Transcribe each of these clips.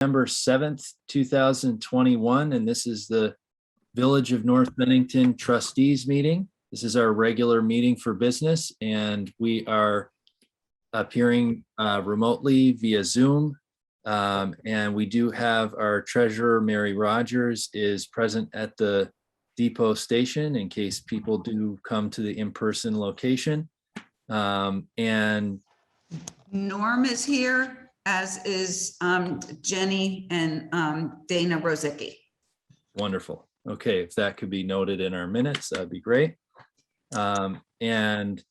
September 7th, 2021, and this is the Village of North Bennington Trustees meeting. This is our regular meeting for business, and we are appearing remotely via Zoom. And we do have our treasurer, Mary Rogers, is present at the depot station in case people do come to the in-person location. And Norm is here, as is Jenny and Dana Rosicki. wonderful. Okay, if that could be noted in our minutes, that'd be great. And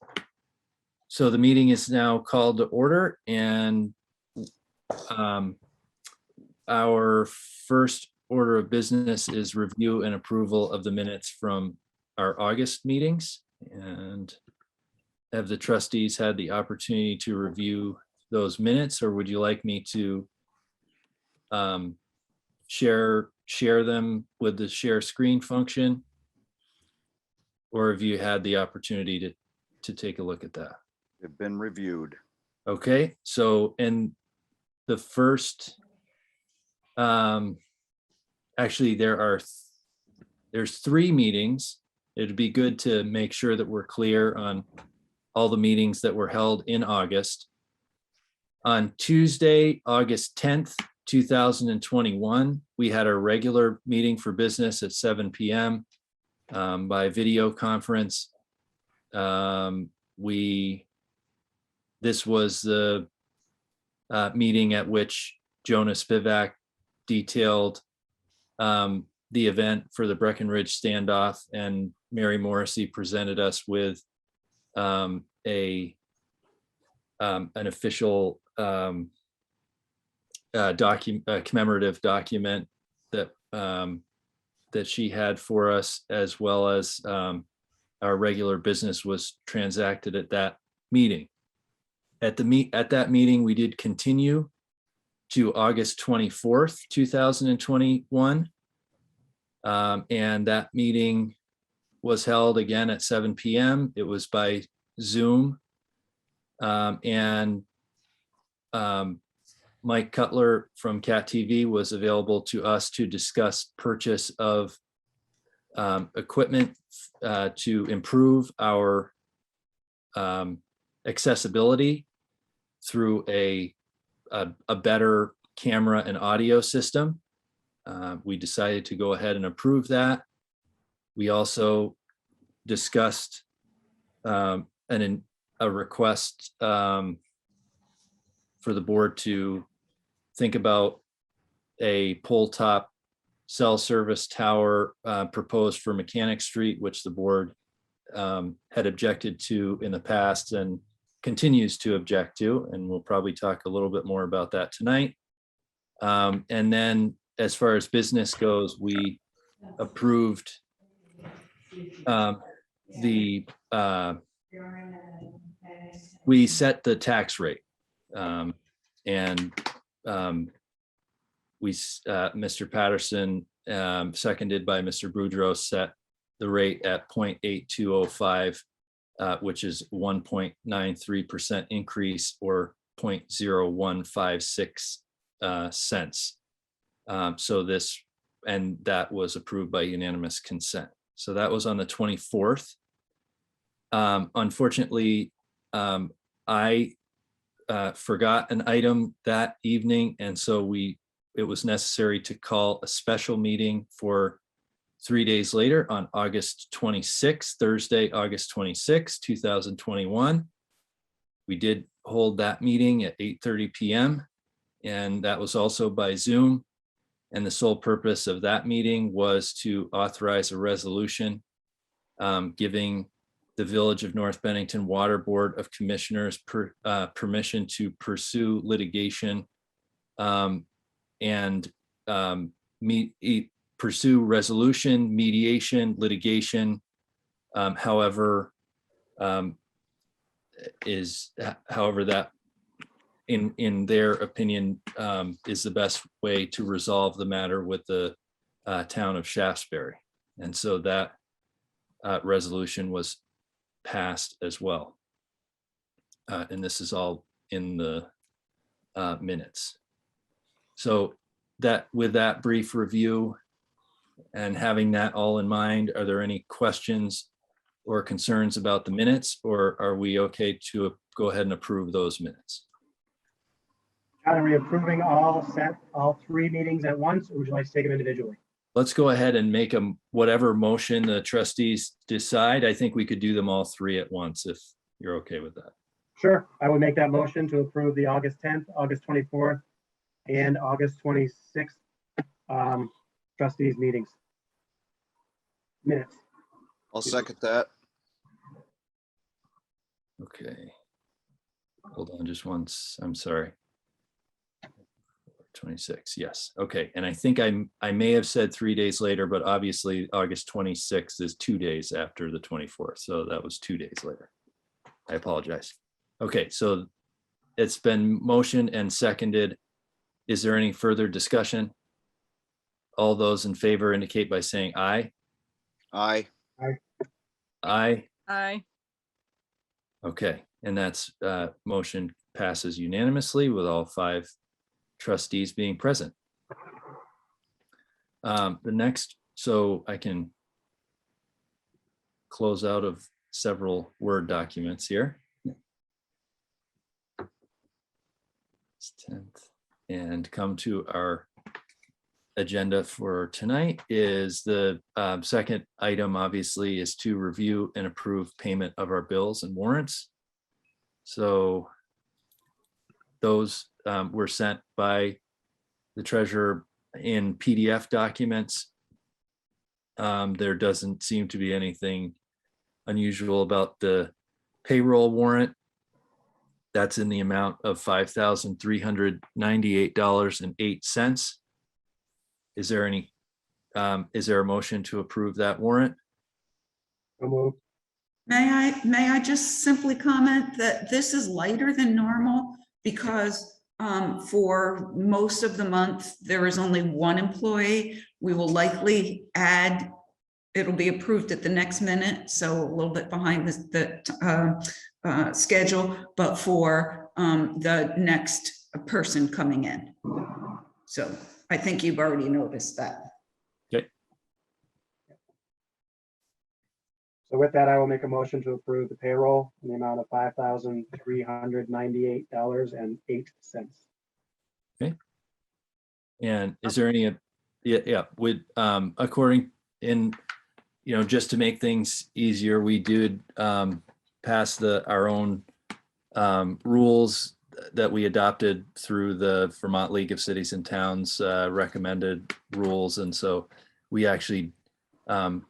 so the meeting is now called to order, and our first order of business is review and approval of the minutes from our August meetings. And have the trustees had the opportunity to review those minutes, or would you like me to share them with the share screen function? Or have you had the opportunity to take a look at that? They've been reviewed. Okay, so in the first, actually there's 3 meetings. It'd be good to make sure that we're clear on all the meetings that were held in August. On Tuesday, August 10th, 2021, we had our regular meeting for business at 7 p.m. By video conference. This was the meeting at which Jonas Hvac detailed the event for the Breckenridge standoff, and Mary Morrissey presented us with an official commemorative document that that she had for us, as well as our regular business was transacted at that meeting. At that meeting, we did continue to August 24th, 2021. And that meeting was held again at 7 p.m. It was by Zoom. Mike Cutler from Cat TV was available to us to discuss purchase of equipment to improve our accessibility through a better camera and audio system. We decided to go ahead and approve that. We also discussed a request for the board to think about a pole top cell service tower proposed for Mechanic Street, which the board had objected to in the past and continues to object to, and we'll probably talk a little bit more about that tonight. And then as far as business goes, we approved we set the tax rate, and Mr. Patterson, seconded by Mr. Boudreau, set the rate at 0.8205, which is 1.93% increase, or 0.0156 cents. So this, and that was approved by unanimous consent. So that was on the 24th. Unfortunately, I forgot an item that evening, and so it was necessary to call a special meeting for 3 days later on August 26th, Thursday, August 26th, 2021. We did hold that meeting at 8:30 p.m. and that was also by Zoom. And the sole purpose of that meeting was to authorize a resolution giving the Village of North Bennington Water Board of Commissioners permission to pursue litigation and pursue resolution, mediation, litigation, however that in their opinion is the best way to resolve the matter with the town of Shaftesbury. And so that resolution was passed as well. And this is all in the minutes. So with that brief review and having that all in mind, are there any questions or concerns about the minutes, or are we okay to go ahead and approve those minutes? John, are we approving all 3 meetings at once, or would you like to take them individually? Let's go ahead and make them whatever motion the trustees decide. I think we could do them all 3 at once if you're okay with that. Sure, I would make that motion to approve the August 10th, August 24th, and August 26th trustees meetings. Minutes. I'll second that. Okay. Hold on just once. I'm sorry. 26, yes. Okay, and I think I may have said 3 days later, but obviously August 26th is 2 days after the 24th, so that was 2 days later. I apologize. Okay, so it's been motioned and seconded. Is there any further discussion? All those in favor indicate by saying aye. Aye. Aye. Aye. Okay, and that's motion passes unanimously with all 5 trustees being present. The next, so I can close out of several Word documents here. 10th, and come to our agenda for tonight is the second item, obviously, is to review and approve payment of our bills and warrants. So those were sent by the treasurer in PDF documents. There doesn't seem to be anything unusual about the payroll warrant. That's in the amount of $5,398.08. Is there a motion to approve that warrant? So moved. May I just simply comment that this is lighter than normal because for most of the month, there is only 1 employee. We will likely add, it'll be approved at the next minute, so a little bit behind the schedule, but for the next person coming in. So I think you've already noticed that. Okay. So with that, I will make a motion to approve the payroll in the amount of $5,398.08. Okay. And is there any, with according in, just to make things easier, we did pass our own rules that we adopted through the Vermont League of Cities and Towns recommended rules. And so we actually,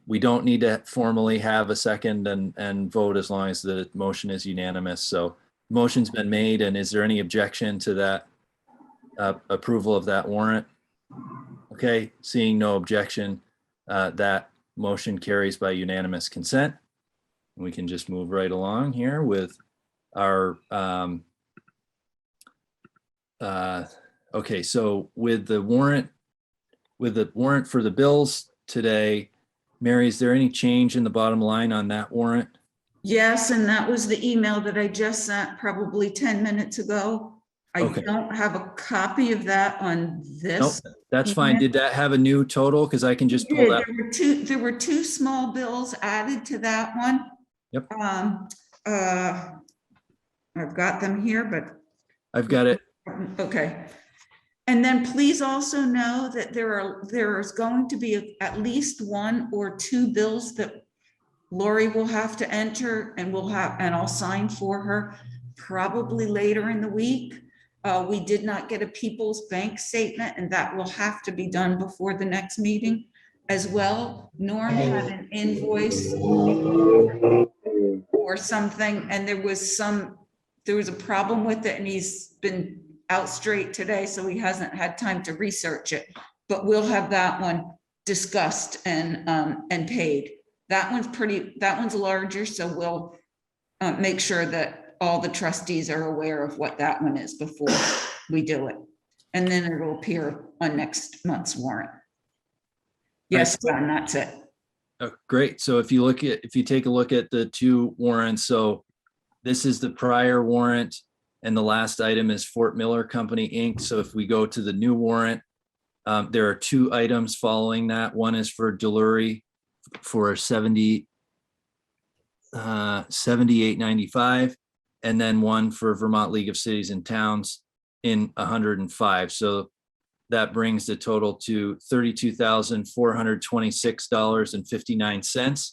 we don't need to formally have a second and vote as long as the motion is unanimous. So motion's been made, and is there any objection to that approval of that warrant? Okay, seeing no objection, that motion carries by unanimous consent. We can just move right along here with our, okay, so with the warrant for the bills today, Mary, is there any change in the bottom line on that warrant? Yes, and that was the email that I just sent probably 10 minutes ago. I Okay. don't have a copy of that on this. Nope, that's fine. email. Did that have a new total? Because I can just pull that. There were two small bills added to that one. Yep. I've got them here, but I've got it. okay. And then please also know that there is going to be at least 1 or 2 bills that Lori will have to enter and I'll sign for her probably later in the week. We did not get a People's Bank statement, and that will have to be done before the next meeting as well. Norm had an invoice or something, and there was a problem with it, and he's been out straight today, so he hasn't had time to research it. But we'll have that one discussed and paid. That one's larger, so we'll make sure that all the trustees are aware of what that one is before we do it. And then it will appear on next month's warrant. Yes, John, that's it. Oh, great. So if you take a look at the 2 warrants, so this is the prior warrant and the last item is Fort Miller Company, Inc. So if we go to the new warrant, There are two items following that. One is for Delury for 78.95, and then one for Vermont League of Cities and Towns in 105. So that brings the total to $32,426.59.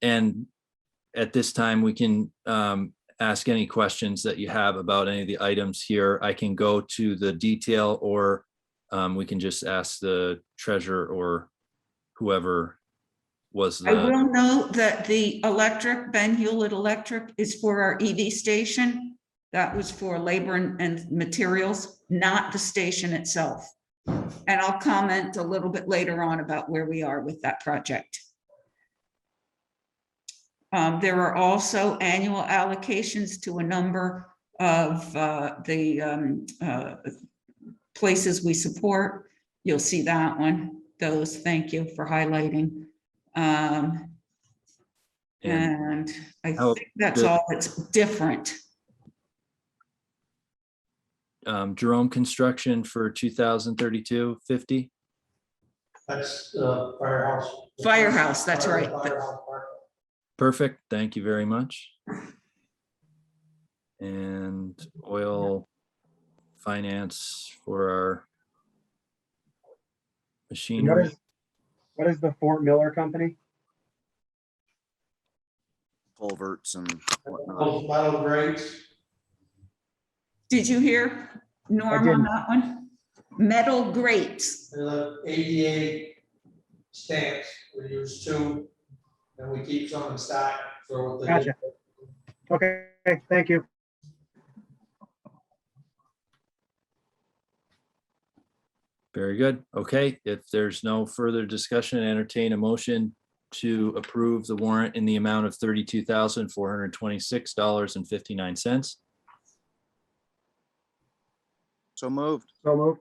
And at this time, we can ask any questions that you have about any of the items here. I can go to the detail, or we can just ask the treasurer or whoever was I the, will note that the electric, Ben Hewlett Electric, is for our EV station. That was for labor and materials, not the station itself. And I'll comment a little bit later on about where we are with that project. There are also annual allocations to a number of places we support. You'll see that one, those, thank you for highlighting. and And I how think that's the- all that's different. Jerome Construction for 2032-50. That's firehouse. Firehouse, that's right. Firehouse park. Perfect, thank you very much. And oil finance for our machinery. What is the Fort Miller Company? Culverts and whatnot. Those metal grates. Did you hear Norm on didn't. that one? Metal grates. They're the ADA stamps. We use two, and we keep some in stock for what they. Gotcha. Okay, thank you. Very good. Okay, if there's no further discussion, entertain a motion to approve the warrant in the amount of $32,426.59. So moved. So moved.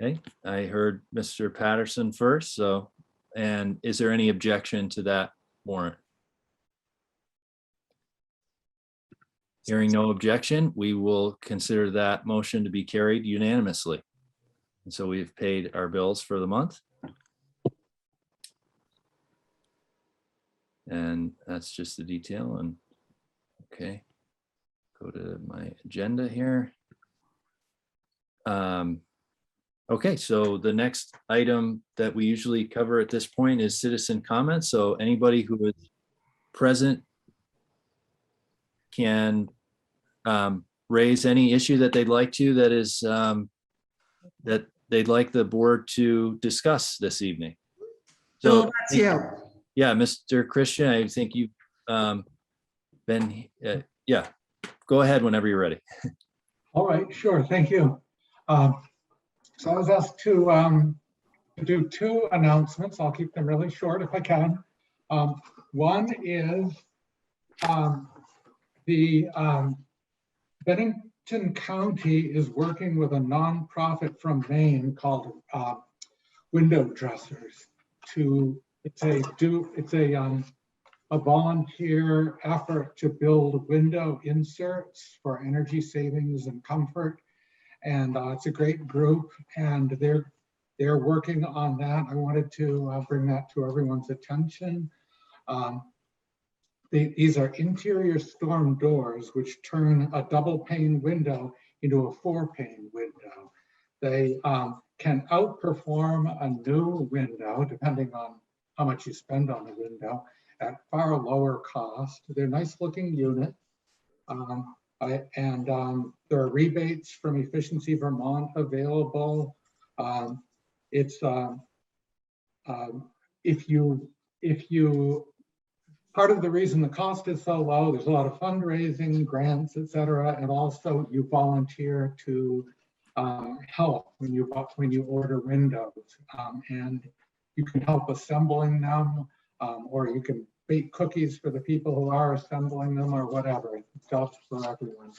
Okay, I heard Mr. Patterson first, so, and is there any objection to that warrant? Hearing no objection, we will consider that motion to be carried unanimously. And so we've paid our bills for the month. And that's just the detail, and, okay. Go to my agenda here. Okay, so the next item that we usually cover at this point is citizen comments. So anybody who is present can raise any issue that they'd like to, that is that they'd like the board to discuss this evening. Bill, So that's you. yeah, Mr. Christian, I think you've been, yeah, go ahead whenever you're ready. All right, sure, thank you. So I was asked to do two announcements. I'll keep them really short if I can. One is the Bennington County is working with a nonprofit from Maine called Window Dressers to, it's a volunteer effort to build window inserts for energy savings and comfort. And it's a great group, and they're working on that. I wanted to bring that to everyone's attention. These are interior storm doors, which turn a double pane window into a 4-pane window. They can outperform a new window, depending on how much you spend on the window, at far lower cost. They're nice looking units. There are rebates from Efficiency Vermont available. Part of the reason the cost is so low, there's a lot of fundraising, grants, et cetera, and also you volunteer to help when you order windows, and you can help assembling them, or you can bake cookies for the people who are assembling them, or whatever. It's helps for everyone.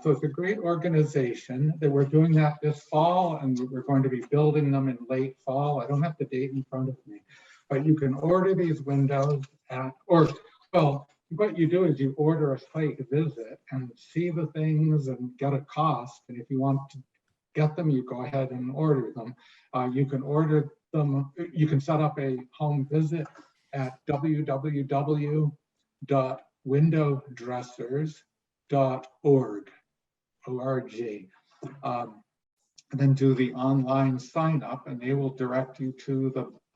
So it's a great organization. They were doing that this fall, and we're going to be building them in late fall. I don't have the date in front of me, but you can order these windows what you do is you order a site visit and see the things and get a cost. And if you want get them, you go ahead and order them. You can order them, you can set up a home visit at www.windowdressers.org. And then do the online sign up, and they will direct you to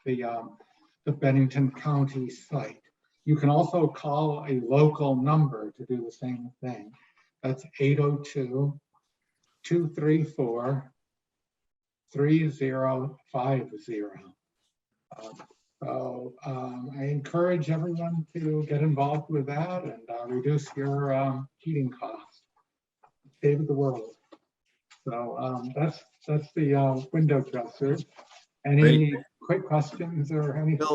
the Bennington County site. You can also call a local number to do the same thing. That's 802-234-3050. I encourage everyone to get involved with that and reduce your heating costs. Save the world. So that's the window dressers. Any quick questions or anything?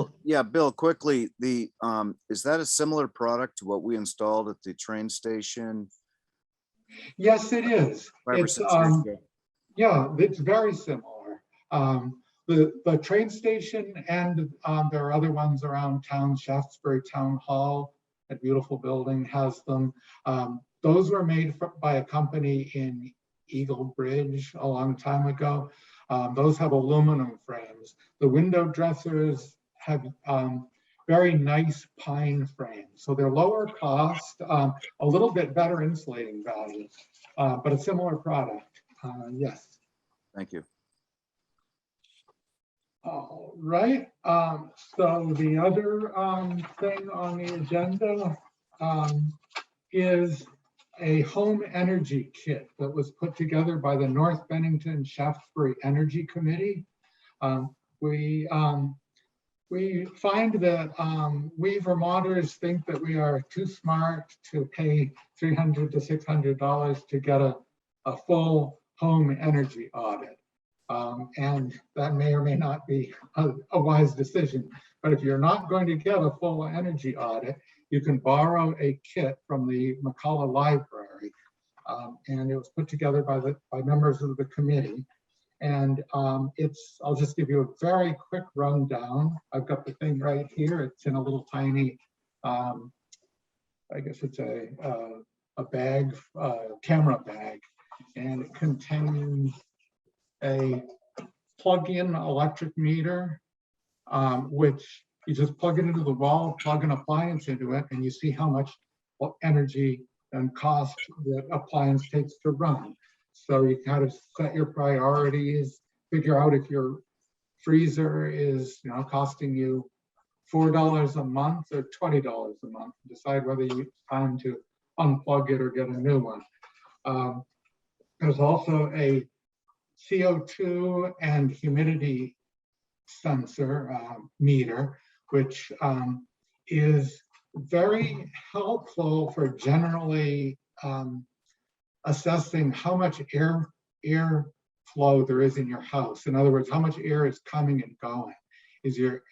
Bill, quickly, is that a similar product to what we installed at the train station? Yes, it is. 5 or 6 years ago? Yeah, it's very similar. The train station and there are other ones around town. Shaftesbury Town Hall, a beautiful building, has them. Those were made by a company in Eagle Bridge a long time ago. Those have aluminum frames. The window dressers have very nice pine frames. So they're lower cost, a little bit better insulating value, but a similar product. Yes. Thank you. All right. So the other thing on the agenda is a home energy kit that was put together by the North Bennington Shaftesbury Energy Committee. We find that we Vermonters think that we are too smart to pay $300 to $600 to get a full home energy audit. And that may or may not be a wise decision. But if you're not going to get a full energy audit, you can borrow a kit from the McCullough Library. And it was put together by members of the committee. And I'll just give you a very quick rundown. I've got the thing right here. It's in a little tiny, I guess it's a bag, camera bag. And it contains a plug-in electric meter, which you just plug it into the wall, plug an appliance into it, and you see how much energy and cost the appliance takes to run. So you kind of set your priorities, figure out if your freezer is costing you $4 a month or $20 a month, decide whether it's time to unplug it or get a new one. There's also a CO2 and humidity sensor meter, which is very helpful for generally assessing how much air flow there is in your house. In other words, how much air is coming and going. Is your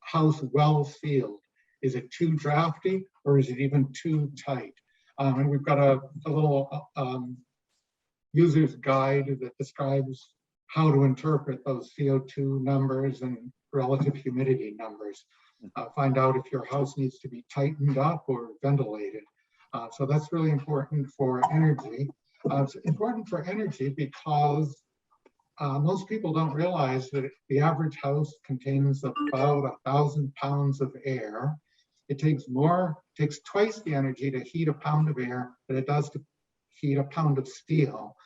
house well sealed? Is it too drafty or is it even too tight? And we've got a little user's guide that describes how to interpret those CO2 numbers and relative humidity numbers. Find out if your house needs to be tightened up or ventilated. So that's really important for energy. It's important for energy because most people don't realize that the average house contains about 1,000 pounds of air. It takes twice the energy to heat a pound of air than it does to heat a pound of steel.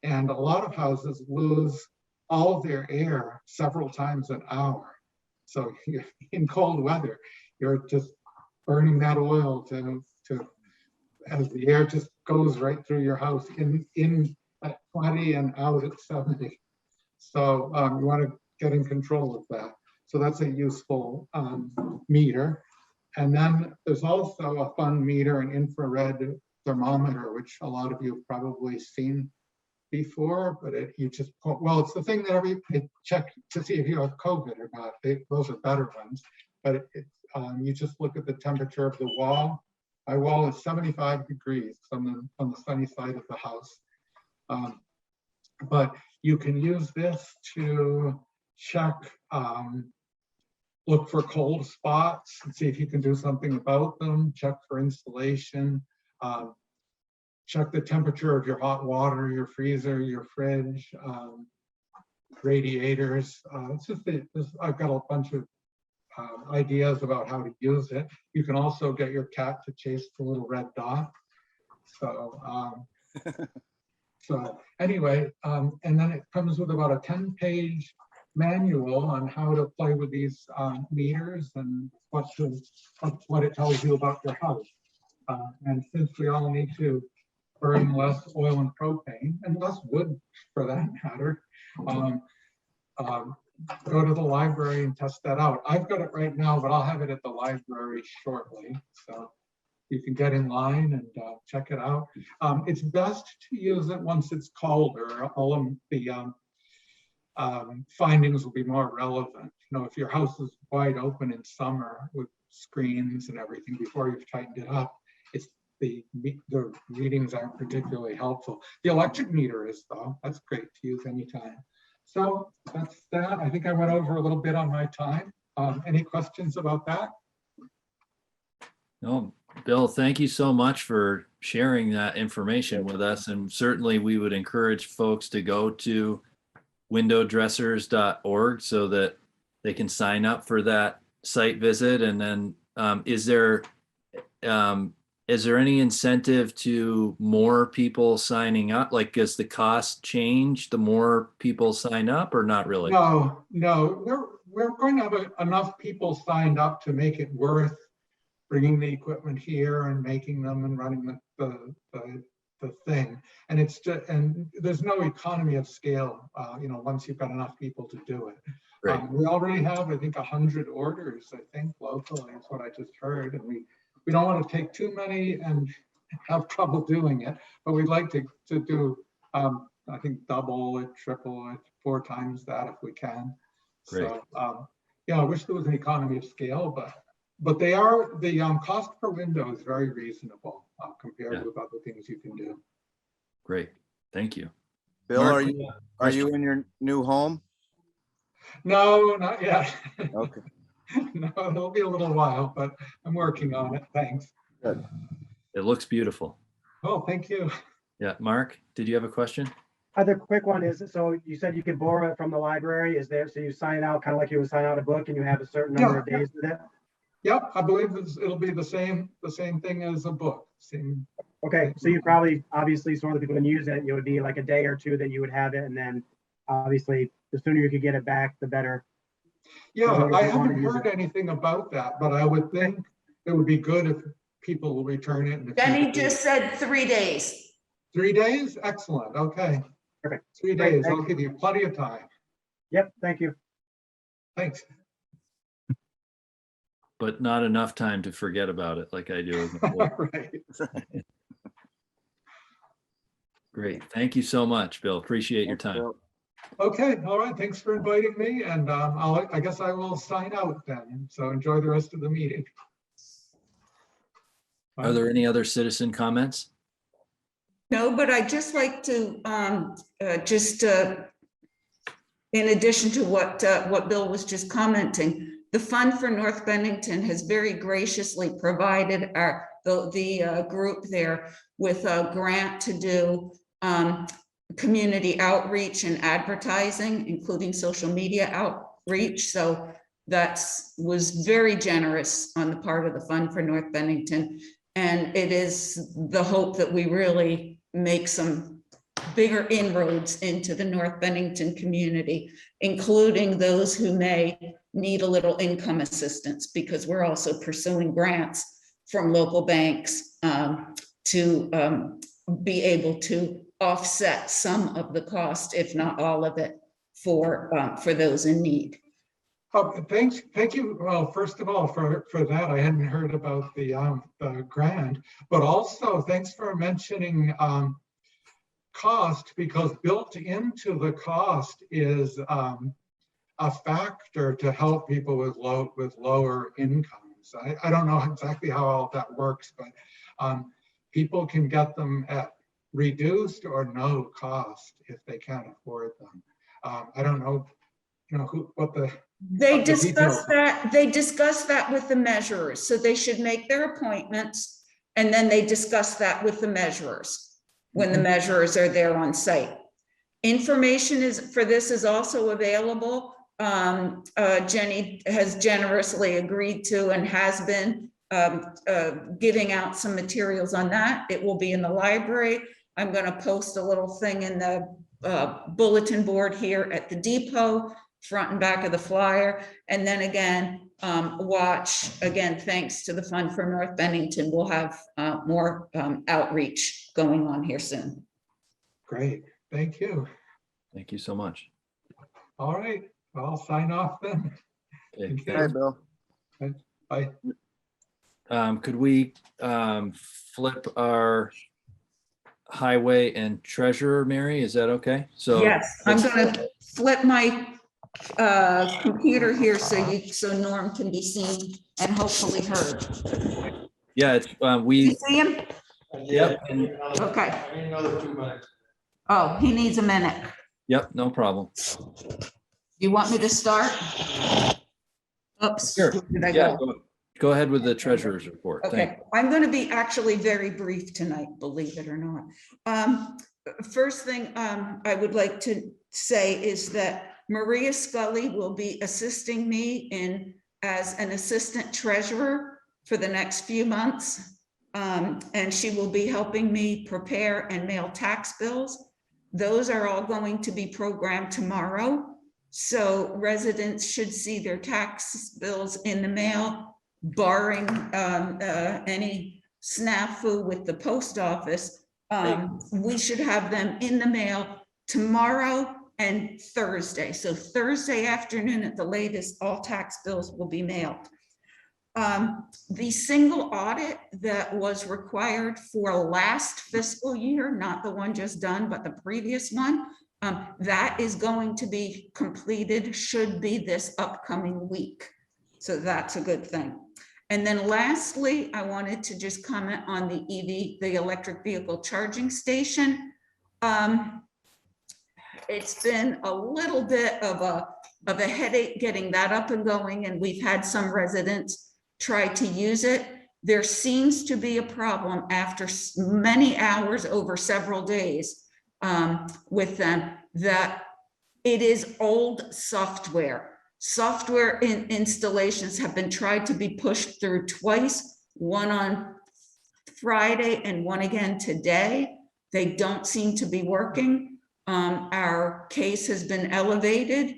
And a lot of houses lose all of their air several times an hour. So in cold weather, you're just burning that oil to as the air just goes right through your house in at 20 and out at 70. So you want to get in control of that. So that's a useful meter. And then there's also a fun meter, an infrared thermometer, which a lot of you have probably seen before, but it's the thing that everybody check to see if you have COVID or not. Those are better ones, but you just look at the temperature of the wall. My wall is 75 degrees on the sunny side of the house. But you can use this to check, look for cold spots and see if you can do something about them, check for insulation. check the temperature of your hot water, your freezer, your fridge, radiators. It's just I've got a bunch of ideas about how to use it. You can also get your cat to chase the little red dot. So, so anyway, and then it comes with about a 10-page manual on how to play with these meters and what it tells you about your house. And since we all need to burn less oil and propane, and less wood for that matter, go to the library and test that out. I've got it right now, but I'll have it at the library shortly. So you can get in line and check it out. It's best to use it once it's colder. All of the findings will be more relevant. You know, if your house is wide open in summer with screens and everything, before you've tightened it up, it's the readings aren't particularly helpful. The electric meter is, though. That's great to use anytime. So that's that. I think I went over a little bit on my time. Any questions about that? No, Bill, thank you so much for sharing that information with us. And certainly we would encourage folks to go to windowdressers.org so that they can sign up for that site visit. And then is there any incentive to more people signing up? Like, does the cost change the more people sign up, or not really? No, we're going to have enough people signed up to make it worth bringing the equipment here and making them and running the thing. And it's just, and there's no economy of scale, you know, once you've got enough people to do it. Great. We already have, I think, 100 orders, I think, locally, is what I just heard. And we don't want to take too many and have trouble doing it, but we'd like to do, I think, double it, triple it, 4 times that if we can. Great. So, yeah, I wish there was an economy of scale, but they are, the cost per window is very reasonable compared with other things you can do. Great. Thank you. Bill, Mark, are you in your new home? No, not yet. Okay. No, it'll be a little while, but I'm working on it. Thanks. Good. It looks beautiful. Oh, thank you. Yeah. Mark, did you have a question? Other quick one is, so you said you could borrow it from the library. Is there, so you sign out kind of like you would sign out a book and you have a certain number of days with it? Yep, I believe it'll be the same thing as a book. Okay, so you probably, obviously, so other people can use it. It would be like a day or two that you would have it, and then obviously the sooner you could get it back, the better. Yeah, I haven't heard anything about that, but I would think it would be good if people will return it. Benny just said 3 days. 3 days? Excellent. Okay. Perfect. 3 Great, days. thank I'll give you plenty of time. Yep, thank you. Thanks. But not enough time to forget about it like I do. As a book. Right. Great. Thank you so much, Bill. Appreciate your time. Okay. All right. Thanks for inviting me. And I guess I will sign out then. So enjoy the rest of the meeting. Are there any other citizen comments? No, but I'd just like to, in addition to what Bill was just commenting, the Fund for North Bennington has very graciously provided the group there with a grant to do community outreach and advertising, including social media outreach. So that was very generous on the part of the Fund for North Bennington. And it is the hope that we really make some bigger inroads into the North Bennington community, including those who may need a little income assistance, because we're also pursuing grants from local banks to be able to offset some of the cost, if not all of it, for those in need. Thank you. Well, first of all, for that, I hadn't heard about the grant, but also thanks for mentioning cost, because built into the cost is a factor to help people with lower incomes. I don't know exactly how all that works, but people can get them at reduced or no cost if they can't afford them. I don't know, what the They discuss that. They discuss that with the measurers. So they should make their appointments, and then they discuss that with the measurers. when the measurers are there on site. Information for this is also available. Jenny has generously agreed to and has been giving out some materials on that. It will be in the library. I'm going to post a little thing in the bulletin board here at the depot, front and back of the flyer. And then again, watch, again, thanks to the Fund for North Bennington, we'll have more outreach going on here soon. Great, thank you. Thank you so much. All right, I'll sign off then. Okay, Thank you. Hey, Bill. Bye. could we flip our highway and treasurer, Mary? Is that okay? So Yes, I'm going to flip my computer here so Norm can be seen and hopefully heard. yeah, it's You we see him? Yep. Okay. I need another 2 minutes. Oh, he needs a minute. yep, no problem. You want me to start? Oops. Sure. Where did I Yeah, go? go ahead with the treasurer's report. Thank Okay, I'm going to be actually very brief tonight, believe it or not. First thing I would like to say is that Maria Scully will be assisting me as an assistant treasurer for the next few months. And she will be helping me prepare and mail tax bills. Those are all going to be programmed tomorrow. So residents should see their tax bills in the mail, barring any snafu with the post office. We should have them in the mail tomorrow and Thursday. So Thursday afternoon at the latest, all tax bills will be mailed. The single audit that was required for last fiscal year, not the one just done, but the previous one, that is going to be completed, should be this upcoming week. So that's a good thing. And then lastly, I wanted to just comment on the EV, the electric vehicle charging station. It's been a little bit of a headache getting that up and going, and we've had some residents try to use it. There seems to be a problem after many hours over several days with them, that it is old software. Software installations have been tried to be pushed through twice, one on Friday and one again today. They don't seem to be working. Our case has been elevated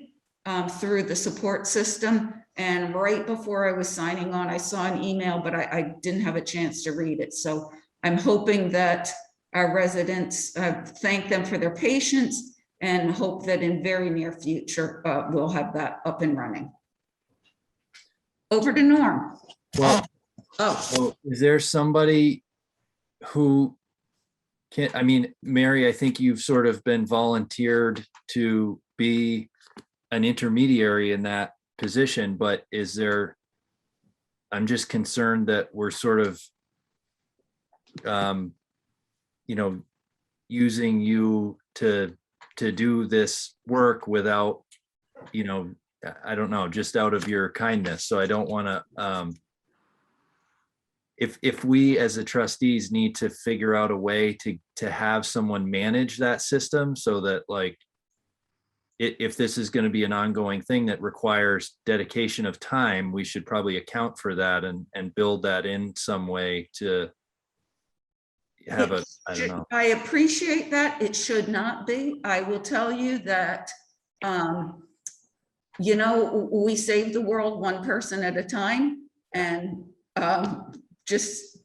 through the support system. And right before I was signing on, I saw an email, but I didn't have a chance to read it. So I'm hoping that our residents thank them for their patience and hope that in very near future, we'll have that up and running. Over to Norm. Well, Oh, so is there somebody who can, I mean, Mary, I think you've sort of been volunteered to be an intermediary in that position, but is there, I'm just concerned that we're sort of, you know, using you to do this work without, you know, I don't know, just out of your kindness. So I don't want to, if we as the trustees need to figure out a way to have someone manage that system so that, like, if this is going to be an ongoing thing that requires dedication of time, we should probably account for that and build that in some way to have a, I don't know. I appreciate that. It should not be. I will tell you that, you know, we save the world one person at a time, and just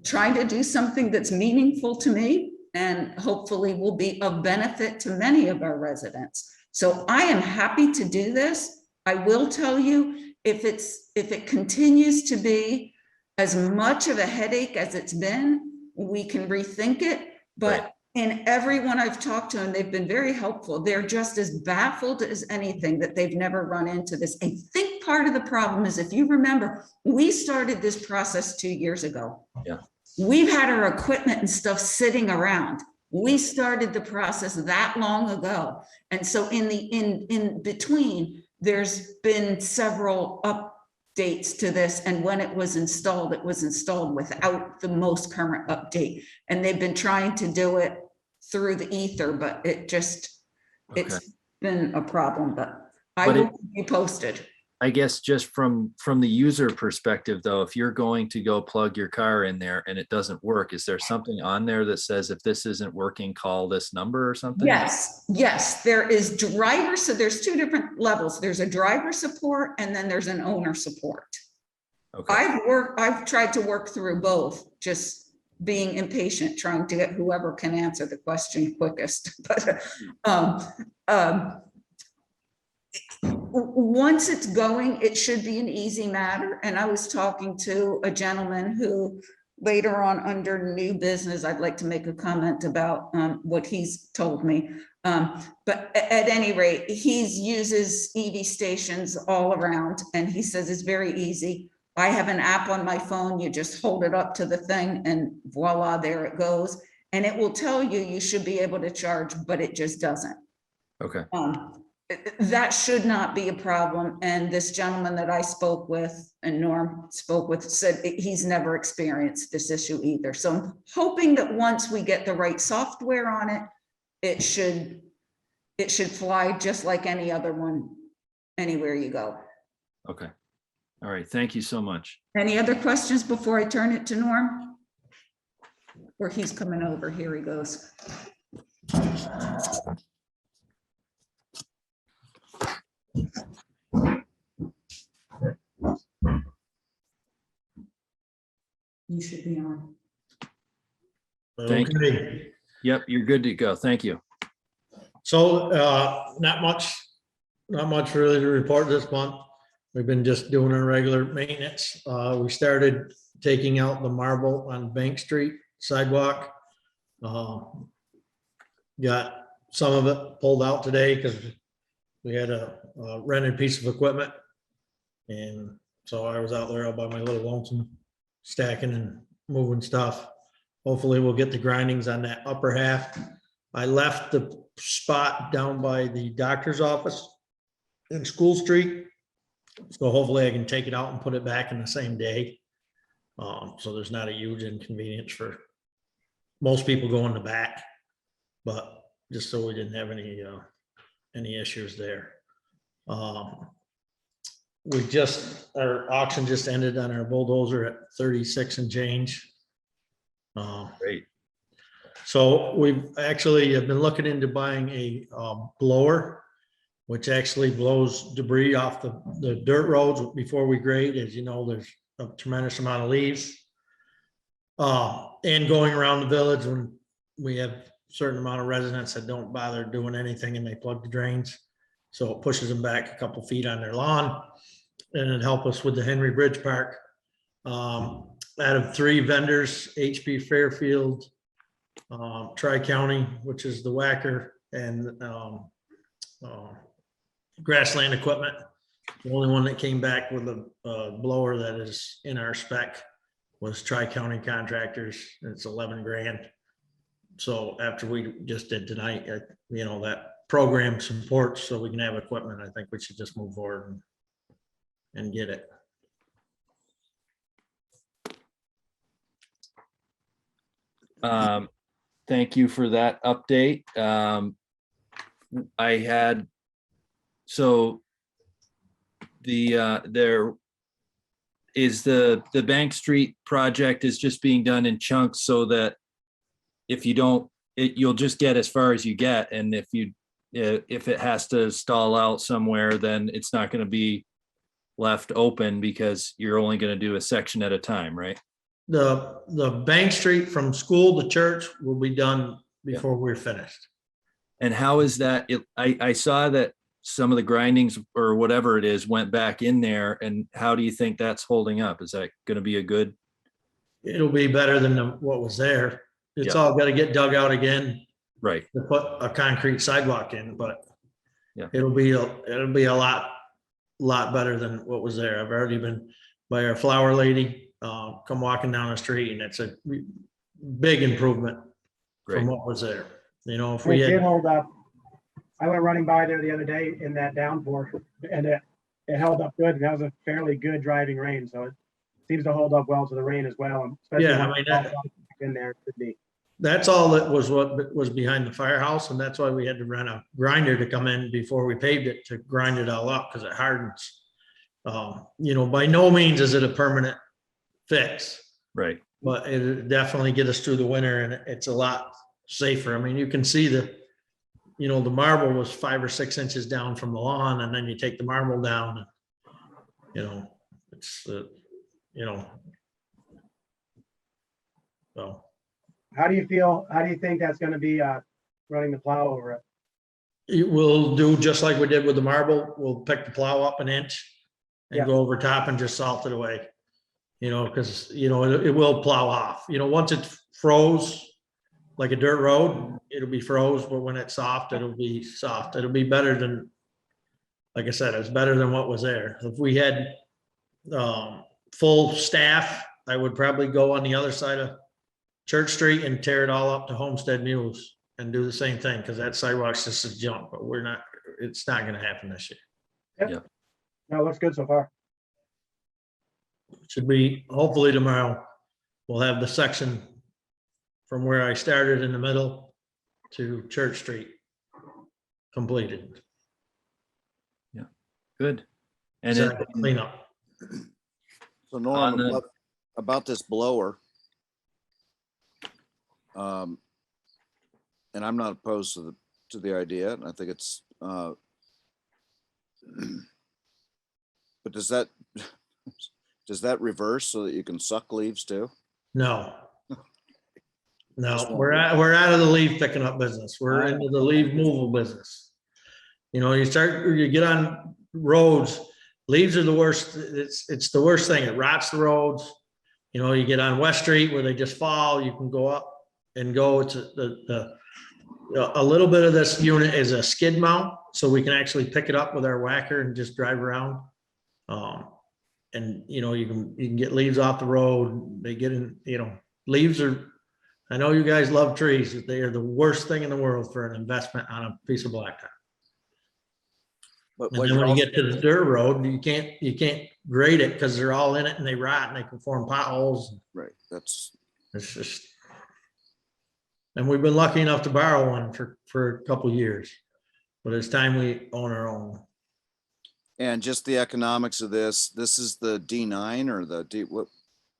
trying to do something that's meaningful to me and hopefully will be of benefit to many of our residents. So I am happy to do this. I will tell you, if it continues to be as much of a headache as it's been, we can rethink it. But in everyone I've talked to, and they've been very helpful, they're just as baffled as anything, that they've never run into this. I think part of the problem is, if you remember, we started this process 2 years ago. Yeah. We've had our equipment and stuff sitting around. We started the process that long ago. And so in between, there's been several updates to this, and when it was installed without the most current update. And they've been trying to do it through the ether, but it's been a problem, but I But will keep you posted. I guess just from the user perspective, though, if you're going to go plug your car in there and it doesn't work, is there something on there that says if this isn't working, call this number or something? Yes, there is driver, so there's two different levels. There's a driver support and then there's an owner support. Okay, I've tried to work through both, just being impatient, trying to get whoever can answer the question quickest. But once it's going, it should be an easy matter. And I was talking to a gentleman who later on under new business, I'd like to make a comment about what he's told me. But at any rate, he uses EV stations all around and he says it's very easy. I have an app on my phone. You just hold it up to the thing and voila, there it goes. And it will tell you, you should be able to charge, but it just doesn't. okay, That should not be a problem. And this gentleman that I spoke with and Norm spoke with said he's never experienced this issue either. So I'm hoping that once we get the right software on it, it should fly just like any other one, anywhere you go. okay. All right, thank you so much. Any other questions before I turn it to Norm? Or he's coming over, here he goes. You should be on. Thank you. Okay, Yep, you're good to go. Thank you. so not much really to report this month. We've been just doing our regular maintenance. We started taking out the marble on Bank Street sidewalk. Got some of it pulled out today because we had a rented piece of equipment. And so I was out there all by my little lonesome, stacking and moving stuff. Hopefully we'll get the grindings on that upper half. I left the spot down by the doctor's office in School Street. So hopefully I can take it out and put it back in the same day. So there's not a huge inconvenience for most people going the back, but just so we didn't have any issues there. Our auction just ended on our bulldozer at 36 and change. Great. So we've actually have been looking into buying a blower, which actually blows debris off the dirt roads before we grade. As you know, there's a tremendous amount of leaves. And going around the village when we have a certain amount of residents that don't bother doing anything and they plug the drains. So it pushes them back a couple feet on their lawn, and it'd help us with the Henry Bridge Park. Out of 3 vendors, HP Fairfield, Tri-County, which is the Whacker, and Grassland Equipment. The only one that came back with a blower that is in our spec was Tri-County Contractors. It's 11 grand. So after we just did tonight, that program supports so we can have equipment. I think we should just move forward and get it. Thank you for that update. There is the Bank Street project is just being done in chunks so that if you don't, you'll just get as far as you get. And if it has to stall out somewhere, then it's not going to be left open because you're only going to do a section at a time, right? The Bank Street from school to church will be done before we're finished. And how is that? I saw that some of the grindings or whatever it is went back in there. And how do you think that's holding up? Is that going to be a good? It'll be better than what was there. It's Yeah. all got to get dug out again Right. to put a concrete sidewalk in, but Yeah. it'll be a lot better than what was there. I've already been by our flower lady, come walking down the street, and it's a big improvement Great. from what was there. If It we did had, hold up. I went running by there the other day in that downpour, and it held up good. That was a fairly good driving rain, so it seems to hold up well to the rain as well. And especially Yeah, I when mean, it's all in there, it could be. That's all that was what was behind the firehouse, and that's why we had to rent a grinder to come in before we paved it to grind it all up because it hardens. You know, by no means is it a permanent fix, Right. but it definitely get us through the winter and it's a lot safer. I mean, you can see you know, the marble was 5 or 6 inches down from the lawn, and then you take the marble down and, you know, it's, you know. So. How do you think that's gonna be, running the plow over it? It will do just like we did with the marble. We'll pick the plow up an inch and Yeah. go over top and just salt it away. You know, because, you know, it will plow off. You know, once it froze like a dirt road, it'll be froze, but when it's soft, it'll be soft. It'll be better than, like I said, it's better than what was there. If we had full staff, I would probably go on the other side of Church Street and tear it all up to Homestead Mules and do the same thing, because that sidewalk's just a junk, but it's not gonna happen this year. No, it looks good so far. Should be, hopefully tomorrow, we'll have the section from where I started in the middle to Church Street completed. Good. And So it, I can clean up. So On Norm, the- about this blower. And I'm not opposed to the idea, and I think it's, but does that reverse so that you can suck leaves too? No. No, Just we're out of the leaf picking up business. We're into the leaf movable business. You know, you get on roads, leaves are the worst. It's the worst thing. It rots the roads. You know, you get on West Street where they just fall, you can go up and go. It's a little bit of this unit is a skid mount, so we can actually pick it up with our whacker and just drive around. And you know, you can get leaves off the road. They get in, you know, leaves are, I know you guys love trees, but they are the worst thing in the world for an investment on a piece of blacktop. But And what then you're when you also, get to the dirt road, you can't grade it because they're all in it and they rot and they can form potholes. right, that's, It's just. And we've been lucky enough to borrow one for a couple of years, but it's time we own our own. and just the economics of this is the D9 or the D, what,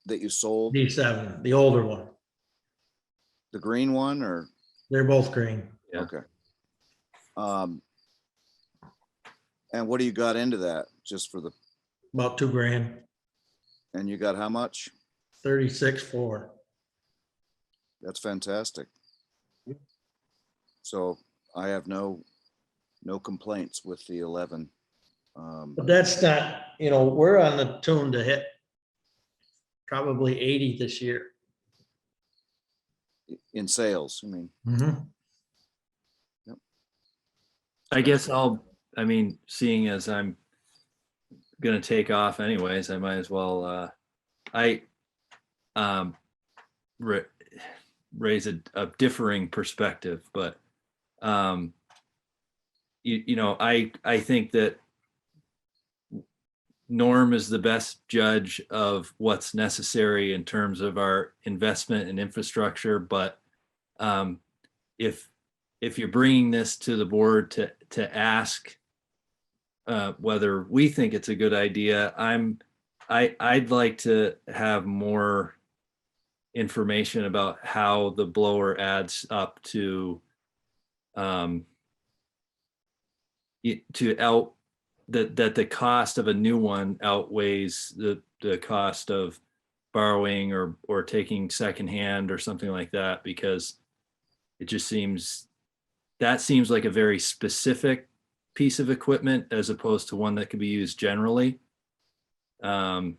that you sold, D7, the older one. the green one, or, They're both green. Yeah. okay. And what do you got into that, just for the, About $2,000, and you got how much? 36.4. That's fantastic. So I have no complaints with the 11. But that's not, you know, we're on the tune to hit probably 80 this year. In sales, I mean, I guess seeing as I'm gonna take off anyways, I might as well, raise a differing perspective, but you know, I think that Norm is the best judge of what's necessary in terms of our investment in infrastructure, but if you're bringing this to the board to ask whether we think it's a good idea, I'd like to have more information about how the blower adds up to that the cost of a new one outweighs the cost of borrowing or taking secondhand or something like that, because it just seems like a very specific piece of equipment as opposed to one that could be used generally. And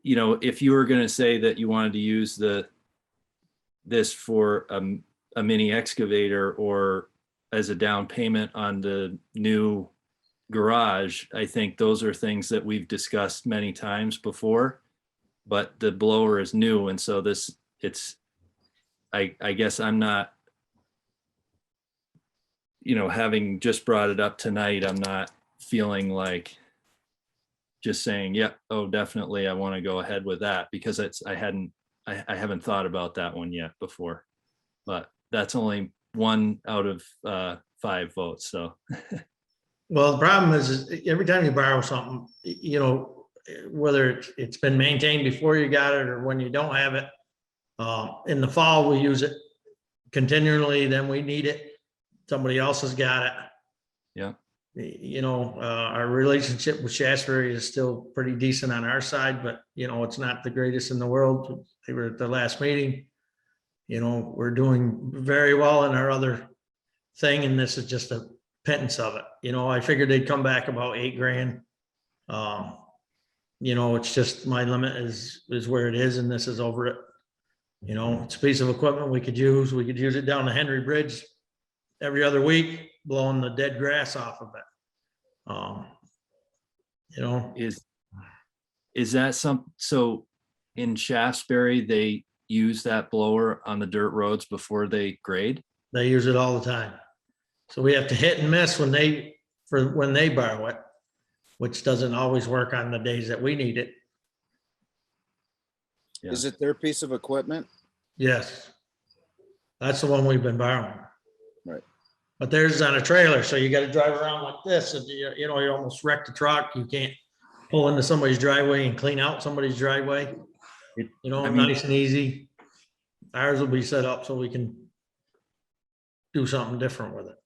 you know, if you were going to say that you wanted to use this for a mini excavator or as a down payment on the new garage, I think those are things that we've discussed many times before, but the blower is new. And so I guess I'm not having just brought it up tonight, I'm not feeling like just saying, yep, oh, definitely, I want to go ahead with that, because I haven't thought about that one yet before. But that's only 1 out of 5 votes, so. Well, the problem is every time you borrow something, whether it's been maintained before you got it or when you don't have it, in the fall, we use it continually, then we need it. Somebody else has got it. Yeah. Our relationship with Shasbury is still pretty decent on our side, but it's not the greatest in the world. They were at the last meeting. We're doing very well in our other thing, and this is just a pittance of it. I figured they'd come back about 8 grand. It's just my limit is where it is, and this is over it. It's a piece of equipment we could use. We could use it down the Henry Bridge every other week, blowing the dead grass off of it. Is that so in Shaftesbury, they use that blower on the dirt roads before they grade? They use it all the time. So we have to hit and miss when they borrow it, which doesn't always work on the days that we need it. Yeah. Is it their piece of equipment? Yes. That's the one we've been borrowing. Right. But theirs is on a trailer, so you got to drive around like this, and you almost wreck the truck. You can't pull into somebody's driveway and clean out somebody's driveway. Nice and easy. Ours will be set up so we can do something different with it.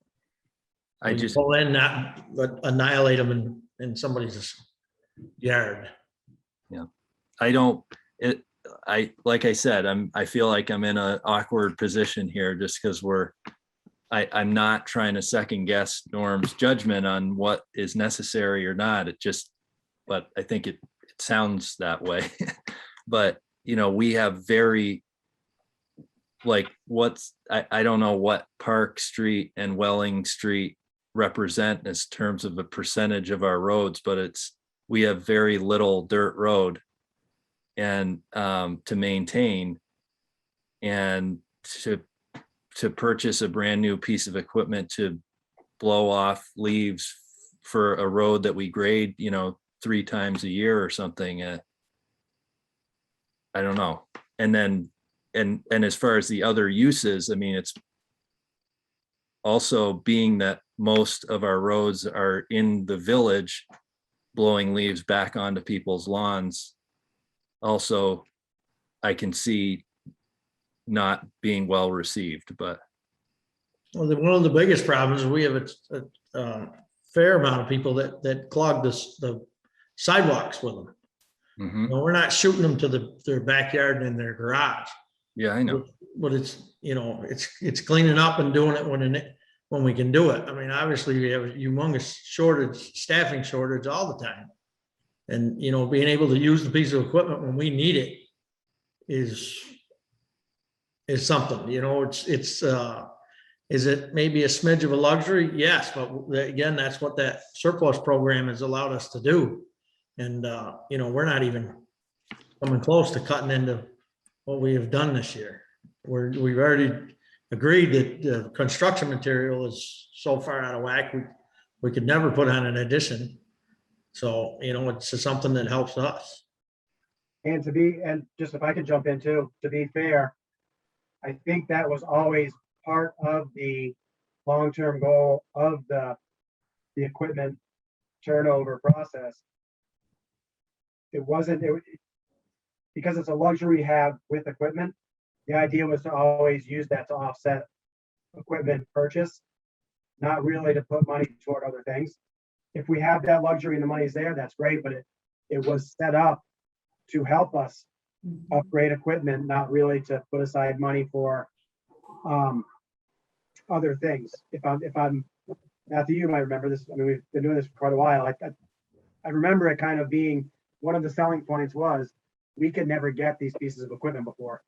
I just pull in, not annihilate them in somebody's yard. like I said, I feel like I'm in an awkward position here just because I'm not trying to second guess Norm's judgment on what is necessary or not. But I think it sounds that way. But, we have very, I don't know what Park Street and Welling Street represent as terms of a percentage of our roads, but we have very little dirt road and to maintain, and to purchase a brand new piece of equipment to blow off leaves for a road that we grade 3 times a year or something. I don't know. And then and as far as the other uses, it's also being that most of our roads are in the village, blowing leaves back onto people's lawns. Also, I can see not being well received, but. Well, one of the biggest problems, we have a fair amount of people that clog the sidewalks with them. Mhm. We're not shooting them to their backyard and in their garage. Yeah, I know. But it's it's cleaning up and doing it when we can do it. Obviously we have a humongous staffing shortage all the time. And, being able to use the piece of equipment when we need it is something. Is it maybe a smidge of a luxury? Yes, but again, that's what that surplus program has allowed us to do. And, we're not even coming close to cutting into what we have done this year. We've already agreed that the construction material is so far out of whack, we could never put on an addition. So, it's just something that helps us. And just if I could jump in too, to be fair, I think that was always part of the long-term goal of the equipment turnover process. Because it's a luxury we have with equipment, the idea was to always use that to offset equipment purchase, not really to put money toward other things. If we have that luxury and the money's there, that's great, but it was set up to help us upgrade equipment, not really to put aside money for other things. If I'm Matthew, you might remember this. We've been doing this for quite a while. I remember it kind of being one of the selling points was we could never get these pieces of equipment before.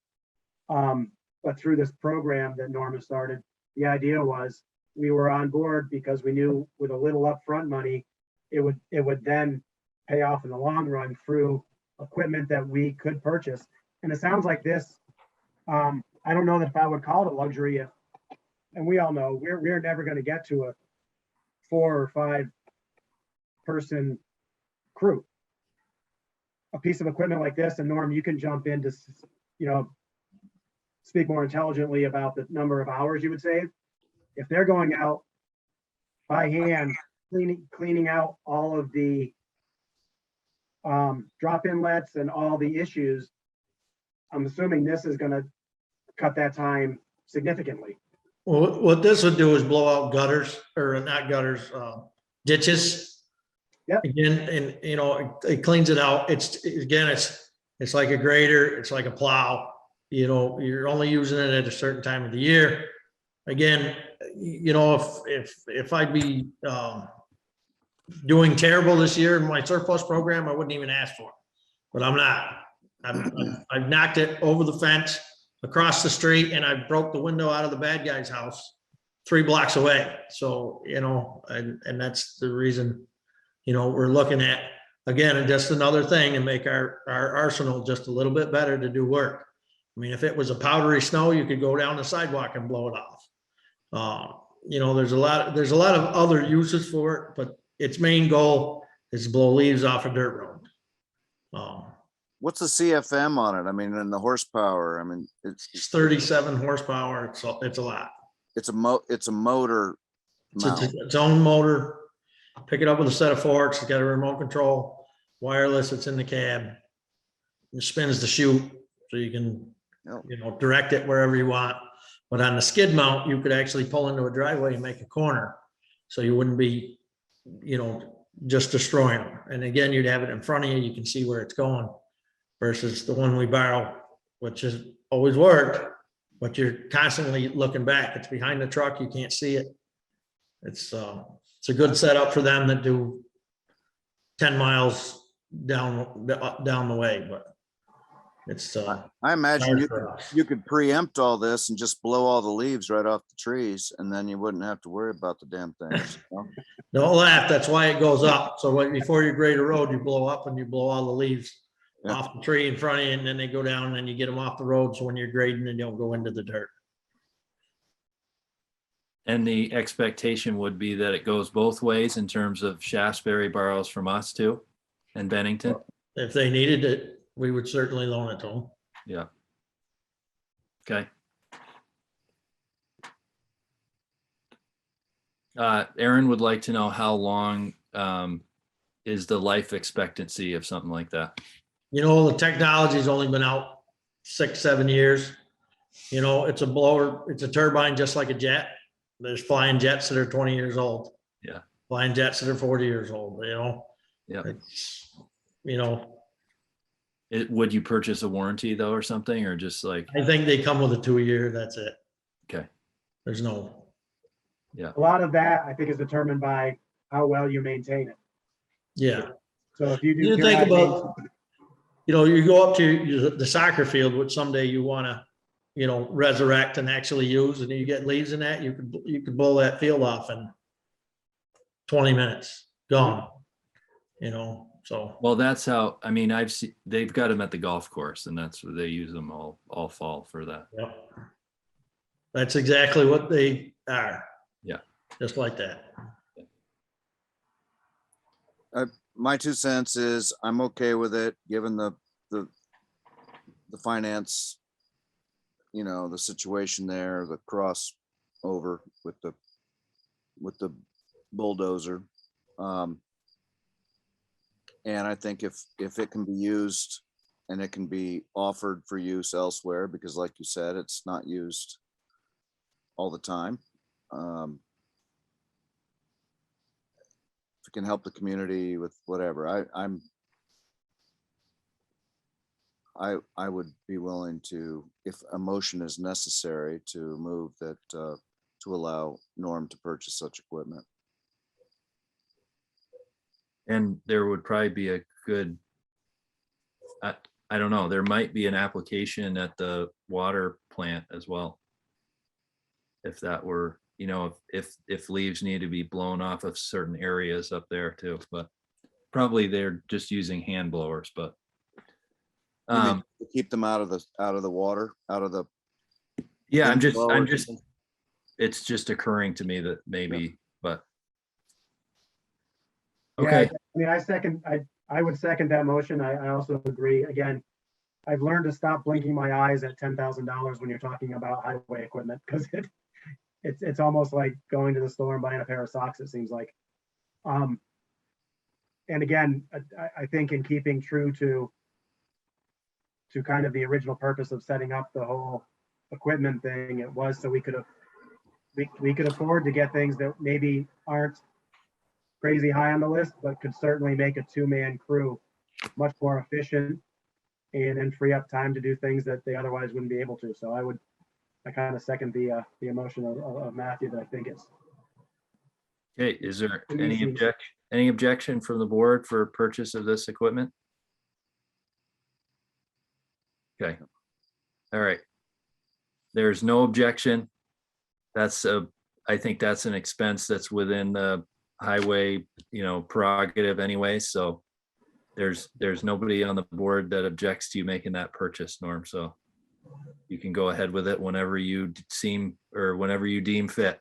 But through this program that Norma started, the idea was we were on board because we knew with a little upfront money, it would then pay off in the long run through equipment that we could purchase. And it sounds like this, I don't know that if I would call it a luxury and we all know, we're never gonna get to a 4 or 5 person crew. A piece of equipment like this, and Norm, you can jump in to, speak more intelligently about the number of hours you would save. If they're going out by hand, cleaning out all of the drop inlets and all the issues, I'm assuming this is gonna cut that time significantly. Well, what this would do is blow out gutters, or not gutters, ditches. Yep. Again, and it cleans it out. It's like a grader, it's like a plow. You're only using it at a certain time of the year. Again, if I'd be doing terrible this year in my surplus program, I wouldn't even ask for it. But I'm not. I've knocked it over the fence, across the street, and I broke the window out of the bad guy's house 3 blocks away. So, and that's the reason, we're looking at, again, just another thing and make our arsenal just a little bit better to do work. I mean, if it was a powdery snow, you could go down the sidewalk and blow it off. There's a lot of other uses for it, but its main goal is to blow leaves off a dirt road. What's the CFM on it? I mean, and the horsepower, I mean, It's 37 horsepower. It's a lot. it's a motor mount. Its own motor. Pick it up with a set of forks. It's got a remote control, wireless. It's in the cab. It spins the chute, so you can, direct it wherever you want. But on the skid mount, you could actually pull into a driveway and make a corner, so you wouldn't be, just destroying them. And again, you'd have it in front of you. You can see where it's going, versus the one we borrow, which has always worked, but you're constantly looking back. It's behind the truck. You can't see it. It's a good setup for them that do 10 miles down the way, but it's I imagine hard for us. you could preempt all this and just blow all the leaves right off the trees, and then you wouldn't have to worry about the damn things. Don't laugh. That's why it goes up. So before you grade a road, you blow up and you blow all the leaves off the tree in front of you, and then they go down, and then you get them off the road. So when you're grading, they don't go into the dirt. And the expectation would be that it goes both ways in terms of Shaftesbury borrows from us too, and Bennington. If they needed it, we would certainly loan it to them. Yeah. Okay. Aaron would like to know how long is the life expectancy of something like that? The technology's only been out 6-7 years. It's a blower, it's a turbine just like a jet. There's flying jets that are 20 years old. Yeah. Flying jets that are 40 years old, Yeah. It's, Would you purchase a warranty though, or something, or just like, I think they come with a 2-year, that's it. okay, There's no, A lot of that, I think, is determined by how well you maintain it. yeah. So if you do. You think about, you go up to the soccer field, which someday you want to, resurrect and actually use, and you get leaves in that, you could blow that field off in 20 minutes, gone, so. well, that's how, I mean, I've seen, they've got them at the golf course, and that's where they use them all fall for that. Yep. That's exactly what they are. Yeah. Just like that. My 2 cents is I'm okay with it, given the finance, the situation there, the crossover with the bulldozer. And I think if it can be used and it can be offered for use elsewhere, because like you said, it's not used all the time. If it can help the community with whatever, I would be willing to, if a motion is necessary, to move that, to allow Norm to purchase such equipment. And there would probably be a good, I don't know, there might be an application at the water plant as well. If that were, if leaves need to be blown off of certain areas up there too, but probably they're just using hand blowers, but. Keep them out of the water, out of the. Yeah, I'm inflow or just, something? it's just occurring to me that maybe, but. Yeah, Okay, I mean, I would second that motion. I also agree. Again, I've learned to stop blinking my eyes at $10,000 when you're talking about highway equipment, because it's almost like going to the store and buying a pair of socks, it seems like. And again, I think in keeping true to kind of the original purpose of setting up the whole equipment thing, it was so we could afford to get things that maybe aren't crazy high on the list, but could certainly make a two-man crew much more efficient and free up time to do things that they otherwise wouldn't be able to. So I kind of second the emotion of Matthew, that I think it's. okay, is there To me, seems- any objection from the board for purchase of this equipment? Okay. All right. There's no objection. I think that's an expense that's within the highway, prerogative anyway, so there's nobody on the board that objects to you making that purchase, Norm, so you can go ahead with it whenever you whenever you deem fit.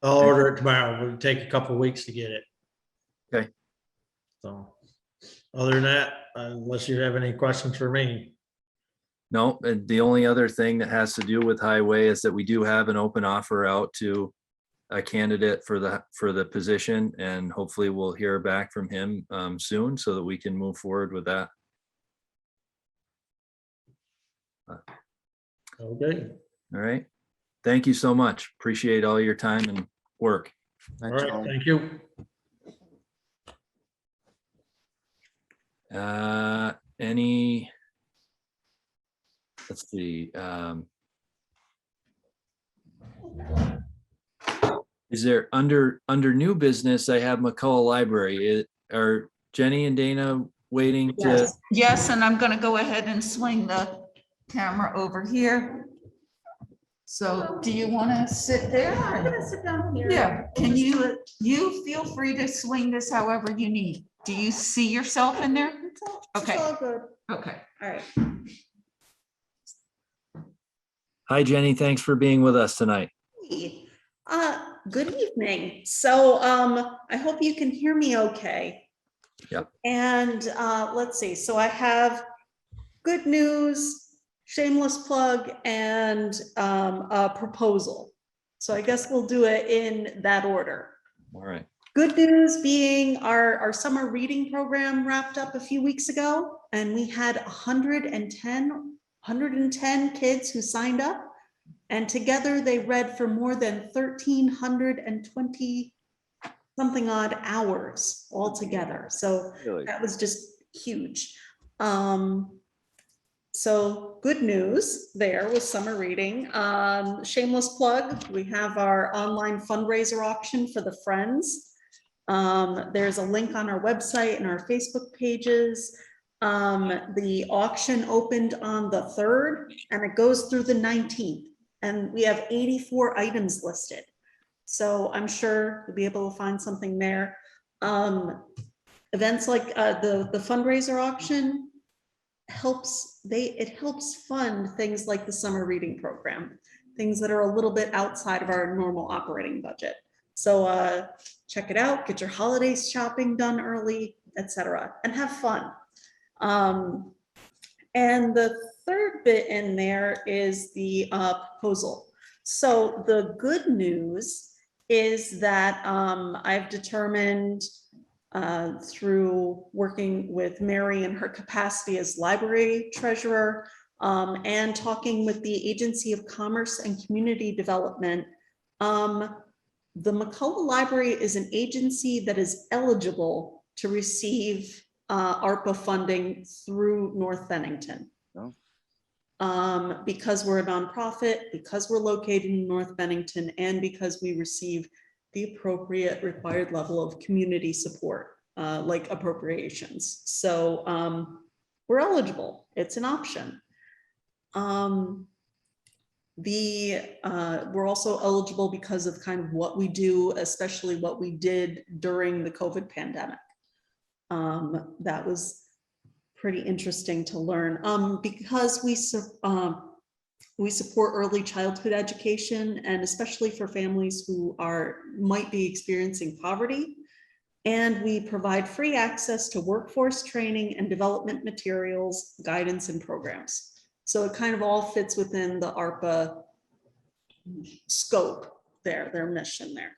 I'll order it tomorrow. It'll take a couple weeks to get it. Okay. So, other than that, unless you have any questions for me. No, and the only other thing that has to do with highway is that we do have an open offer out to a candidate for the position, and hopefully we'll hear back from him soon so that we can move forward with that. Okay, All right. Thank you so much. Appreciate all your time and work. all Thanks, right, Norm. thank you. Let's see. Is there under new business? I have McCullough Library. Are Jenny and Dana waiting to? Yes, yes, and I'm gonna go ahead and swing the camera over here. So do you want to sit there? I'm gonna sit down here. Yeah, can you feel free to swing this however you need. Do you see yourself in there? It's Okay. all good. Okay. All right. Hi, Jenny. Thanks for being with us tonight. Hey, good evening. So, I hope you can hear me okay. Yep. And, let's see, so I have good news, shameless plug, and, a proposal. So I guess we'll do it in that order. All right. Good news being our summer reading program wrapped up a few weeks ago, and we had 110 kids who signed up, and together they read for more than 1,320 something odd hours altogether. So Really? that was just huge. So good news there with summer reading. Shameless plug, we have our online fundraiser auction for the Friends. There's a link on our website and our Facebook pages. The auction opened on the 3rd and it goes through the 19th. And we have 84 items listed. So I'm sure we'll be able to find something there. Events like the fundraiser auction helps fund things like the summer reading program, things that are a little bit outside of our normal operating budget. So check it out, get your holiday shopping done early, etc., and have fun. And the third bit in there is the proposal. So the good news is that I've determined through working with Mary in her capacity as library treasurer and talking with the Agency of Commerce and Community Development, the McCullough Library is an agency that is eligible to receive ARPA funding through North Bennington. Oh. Because we're a nonprofit, because we're located in North Bennington, and because we receive the appropriate required level of community support, like appropriations. So we're eligible, it's an option. We're also eligible because of kind of what we do, especially what we did during the COVID pandemic. That was pretty interesting to learn because we We support early childhood education, and especially for families who might be experiencing poverty. And we provide free access to workforce training and development materials, guidance, and programs. So it kind of all fits within the ARPA scope there, their mission there.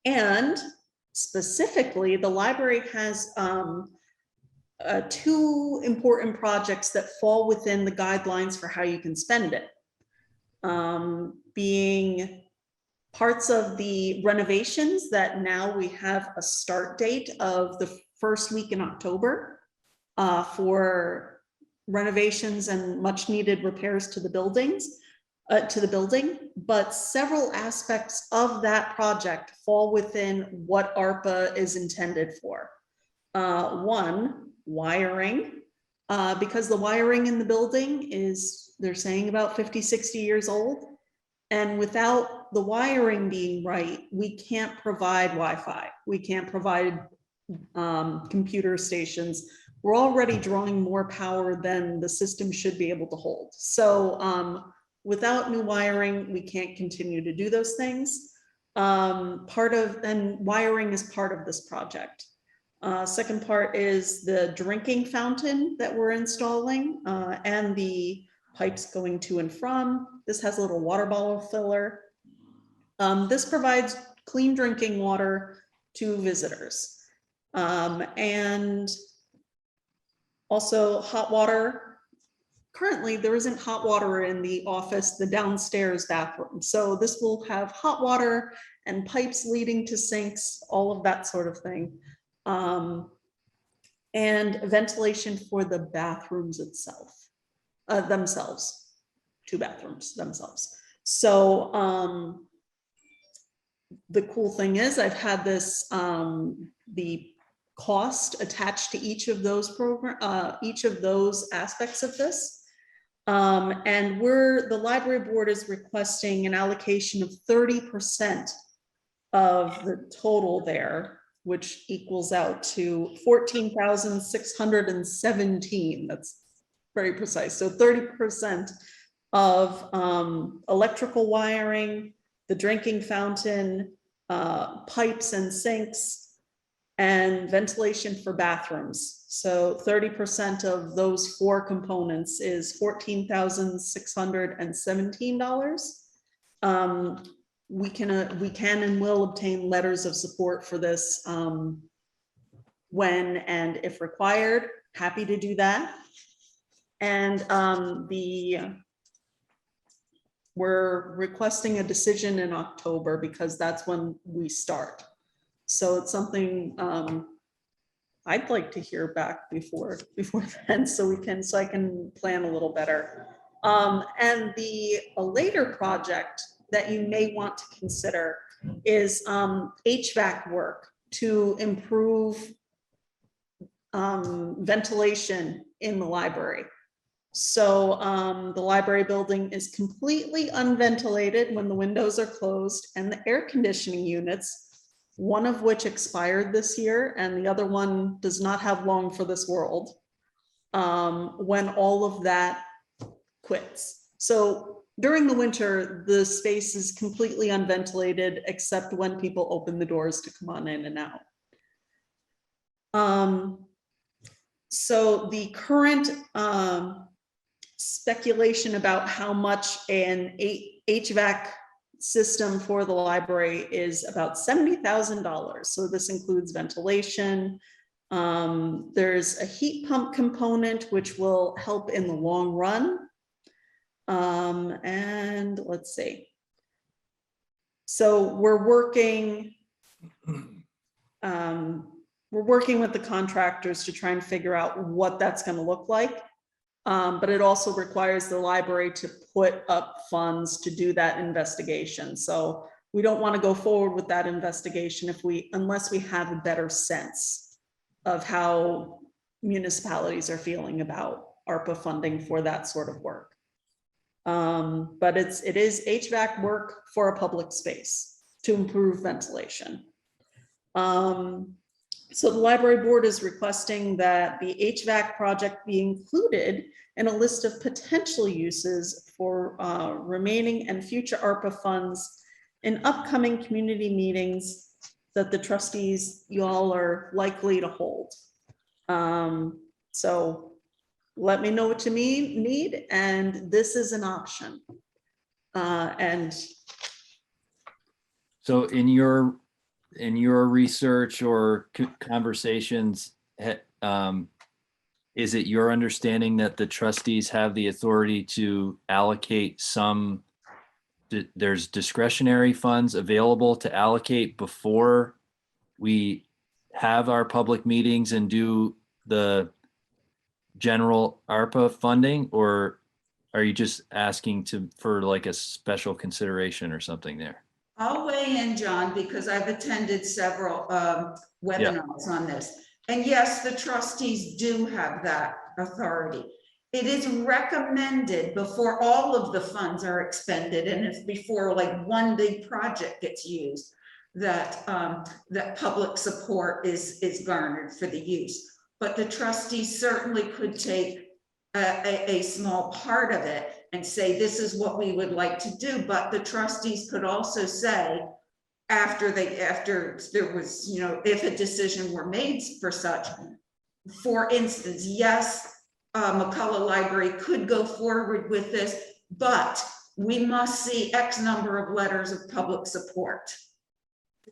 And specifically, the library has two important projects that fall within the guidelines for how you can spend it. Being parts of the renovations that now we have a start date of the first week in October for renovations and much needed repairs to the buildings, but several aspects of that project fall within what ARPA is intended for. One, wiring, because the wiring in the building is, they're saying about 50, 60 years old. And without the wiring being right, we can't provide Wi-Fi. We can't provide computer stations. We're already drawing more power than the system should be able to hold. So without new wiring, we can't continue to do those things. And wiring is part of this project. Second part is the drinking fountain that we're installing and the pipes going to and from. This has a little water bottle filler. This provides clean drinking water to visitors. And also hot water. Currently, there isn't hot water in the office, the downstairs bathroom. So this will have hot water and pipes leading to sinks, all of that sort of thing. And ventilation for the bathrooms themselves, two bathrooms themselves. So the cool thing is I've had this, the cost attached to each of those aspects of this. And the library board is requesting an allocation of 30% of the total there, which equals out to 14,617. That's very precise. So 30% of electrical wiring, the drinking fountain, pipes and sinks, and ventilation for bathrooms. So 30% of those four components is $14,617. We can and will obtain letters of support for this when and if required. Happy to do that. And we're requesting a decision in October because that's when we start. So it's something I'd like to hear back before then, so I can plan a little better. And a later project that you may want to consider is HVAC work to improve ventilation in the library. So the library building is completely unventilated when the windows are closed, and the air conditioning units, one of which expired this year and the other one does not have long for this world, when all of that quits. So during the winter, the space is completely unventilated except when people open the doors to come on in and out. So the current speculation about how much an HVAC system for the library is about $70,000. So this includes ventilation. There's a heat pump component, which will help in the long run. And let's see. So we're working with the contractors to try and figure out what that's going to look like. But it also requires the library to put up funds to do that investigation. So we don't want to go forward with that investigation unless we have a better sense of how municipalities are feeling about ARPA funding for that sort of work. But it is HVAC work for a public space to improve ventilation. So the library board is requesting that the HVAC project be included in a list of potential uses for remaining and future ARPA funds in upcoming community meetings that the trustees, y'all are likely to hold. So let me know what you need, and this is an option. And So in your research or conversations, is it your understanding that the trustees have the authority to allocate there's discretionary funds available to allocate before we have our public meetings and do the general ARPA funding, or are you just asking for like a special consideration or something there? I'll weigh in, John, because I've attended several webinars on this. And yes, the trustees do have that authority. It is recommended before all of the funds are expended, and it's before like one big project gets used, that that public support is garnered for the use. But the trustees certainly could take a small part of it and say, this is what we would like to do. But the trustees could also say, after there was, you know, if a decision were made for such, for instance, yes, McCullough Library could go forward with this, but we must see X number of letters of public support.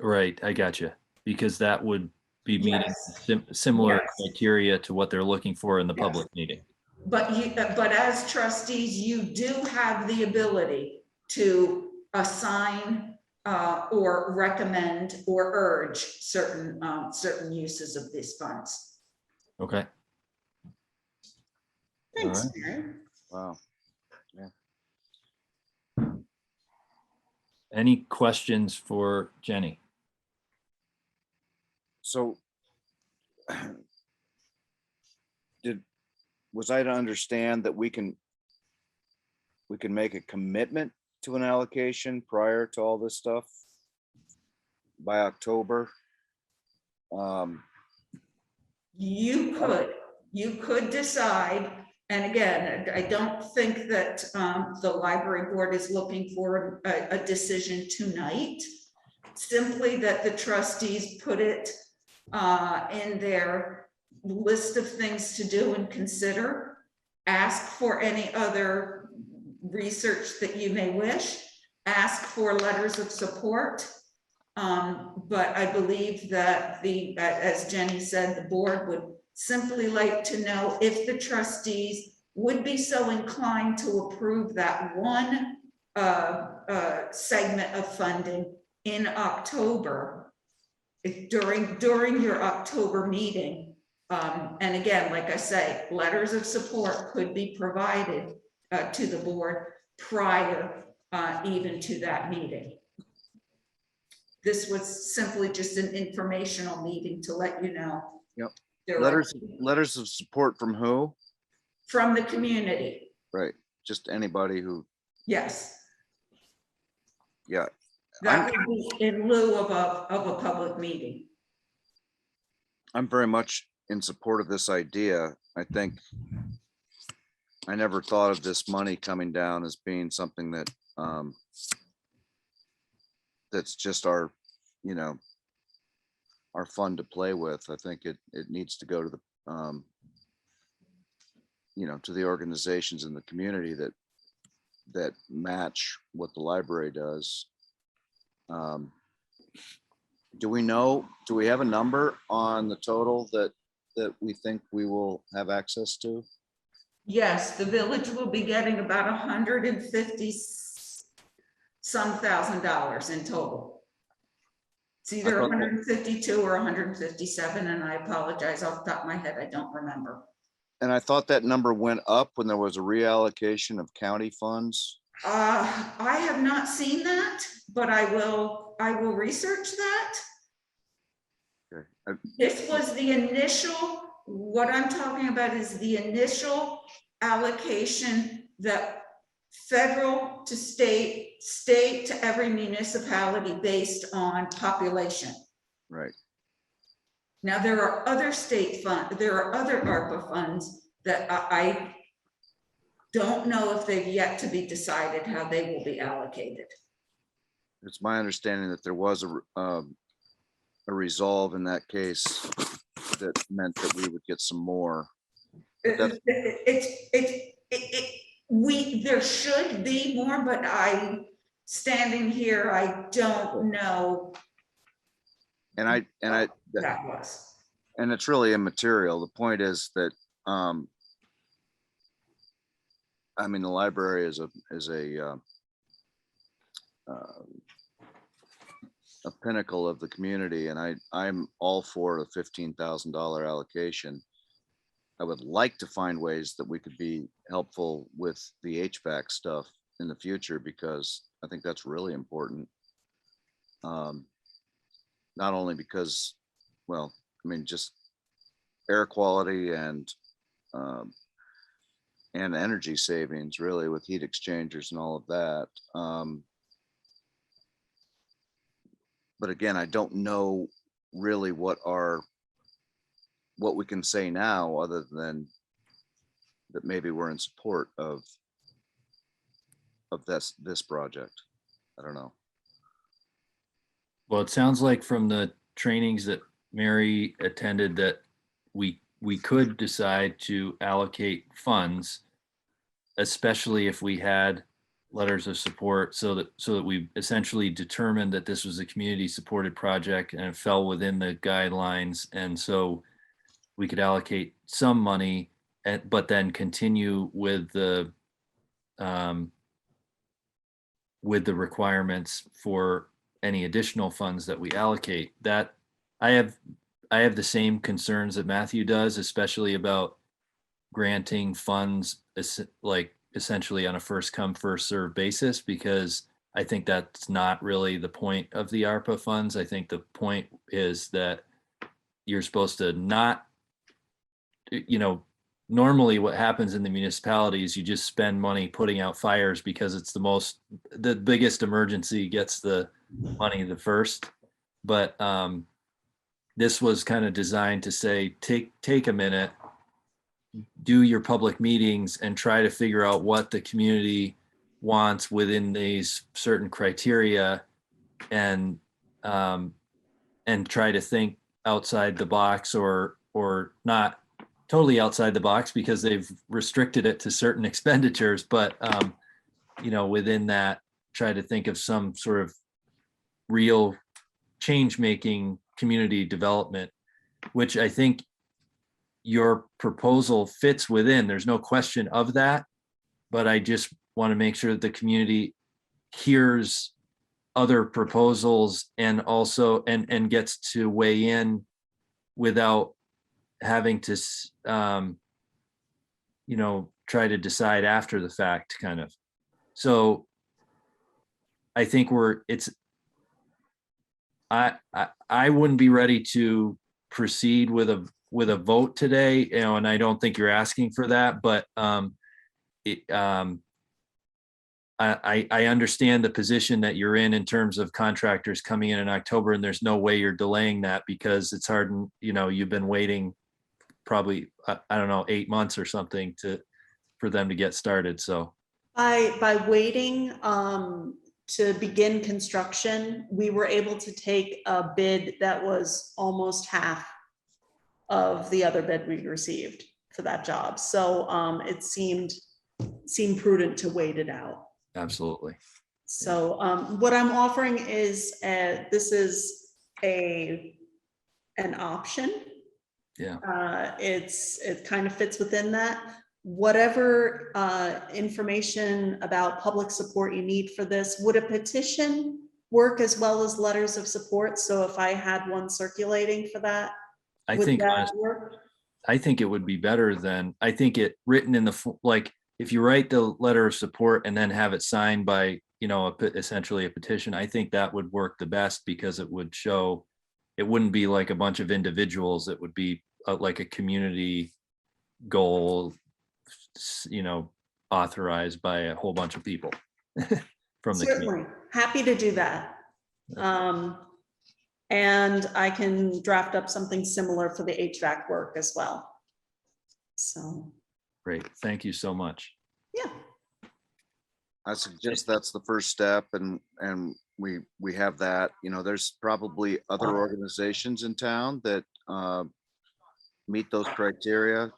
Right, I got you. Because that would be meeting Yes. similar Yes. criteria to what they're looking for in the Yes. public meeting. But as trustees, you do have the ability to assign or recommend or urge certain uses of these funds. Okay. thanks, All right. Mary. Wow. Any questions for Jenny? So was I to understand that we can make a commitment to an allocation prior to all this stuff by October? You could decide, and again, I don't think that the library board is looking for a decision tonight. Simply that the trustees put it in their list of things to do and consider. Ask for any other research that you may wish. Ask for letters of support. But I believe that as Jenny said, the board would simply like to know if the trustees would be so inclined to approve that one segment of funding in October, during your October meeting. And again, like I say, letters of support could be provided to the board prior even to that meeting. This was simply just an informational meeting to let you know. Yep. There Letters of support from who? from the community. Right. Just anybody who, Yes, yeah. that would be in lieu of a public meeting. I'm very much in support of this idea. I think I never thought of this money coming down as being something that that's just our, you know, our fun to play with. I think it needs to go to the you know, to the organizations in the community that match what the library does. Do we have a number on the total that we think we will have access to? Yes, the village will be getting about $150-some thousand in total. It's either I thought that- 152 or 157, and I apologize off the top of my head, I don't remember. And I thought that number went up when there was a reallocation of county funds. I have not seen that, but I will research that. Okay. This was the initial, what I'm talking about is the initial allocation that federal to state to every municipality based on population. Right. Now, there are other there are other ARPA funds that I don't know if they've yet to be decided how they will be allocated. It's my understanding that there was a resolve in that case that meant that we would get some more. That's- There should be more, but standing here, I don't know And I, that was. and it's really immaterial. The point is that, I mean, the library is a pinnacle of the community, and I'm all for a $15,000 allocation. I would like to find ways that we could be helpful with the HVAC stuff in the future, because I think that's really important. Not only because, well, I mean, just air quality and energy savings, really, with heat exchangers and all of that. But again, I don't know really what we can say now, other than that maybe we're in support of this project. I don't know. Well, it sounds like from the trainings that Mary attended that we could decide to allocate funds, especially if we had letters of support, so that we essentially determined that this was a community supported project and it fell within the guidelines. And so we could allocate some money, but then continue with the requirements for any additional funds that we allocate. That I have the same concerns that Matthew does, especially about granting funds like essentially on a first come, first served basis, because I think that's not really the point of the ARPA funds. I think the point is that you're supposed to not, normally what happens in the municipality is you just spend money putting out fires because it's the biggest emergency gets the money the first. But this was kind of designed to say, take a minute, do your public meetings and try to figure out what the community wants within these certain criteria, and try to think outside the box, or not totally outside the box because they've restricted it to certain expenditures, but within that, try to think of some sort of real change-making community development, which I think your proposal fits within. There's no question of that, but I just want to make sure that the community hears other proposals and also and gets to weigh in without having to try to decide after the fact, kind of. So I think I wouldn't be ready to proceed with a vote today, and I don't think you're asking for that, but I understand the position that you're in terms of contractors coming in October, and there's no way you're delaying that because it's hard, and you've been waiting probably, I don't know, 8 months or something for them to get started. So By waiting to begin construction, we were able to take a bid that was almost half of the other bid we received for that job. So it seemed prudent to wait it out. absolutely. So what I'm offering is this is an option. Yeah. It kind of fits within that. Whatever information about public support you need for this, would a petition work as well as letters of support? So if I had one circulating for that, I would think that honestly, work? I think it would be better than, I think it written in like, if you write the letter of support and then have it signed by, essentially a petition, I think that would work the best, because it would show, it wouldn't be like a bunch of individuals. It would be like a community goal, authorized by a whole bunch of people from the community. Certainly, happy to do that. And I can draft up something similar for the HVAC work as well. So, Great. Thank you so much. yeah. I suggest that's the first step, and we have that. You know, there's probably other organizations in town that meet those criteria.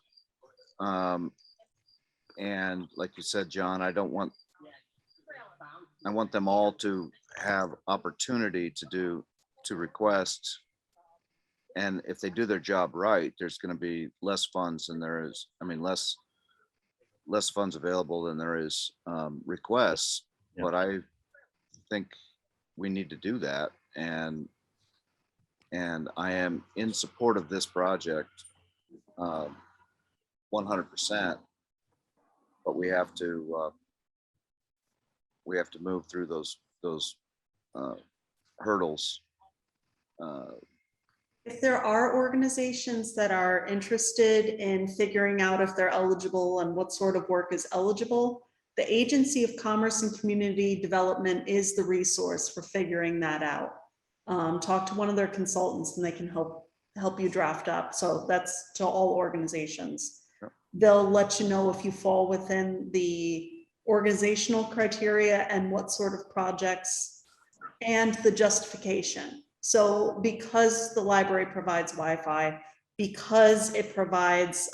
And like you said, John, I want them all to have opportunity to request. And if they do their job right, there's going to be less funds than there is. I mean, less funds available than there is requests. Yeah. But I think we need to do that, and I am in support of this project 100%. But we have to move through those hurdles. If there are organizations that are interested in figuring out if they're eligible and what sort of work is eligible, the Agency of Commerce and Community Development is the resource for figuring that out. Talk to one of their consultants and they can help you draft up. So that's to all organizations. Sure. They'll let you know if you fall within the organizational criteria and what sort of projects and the justification. So because the library provides Wi-Fi, because it provides,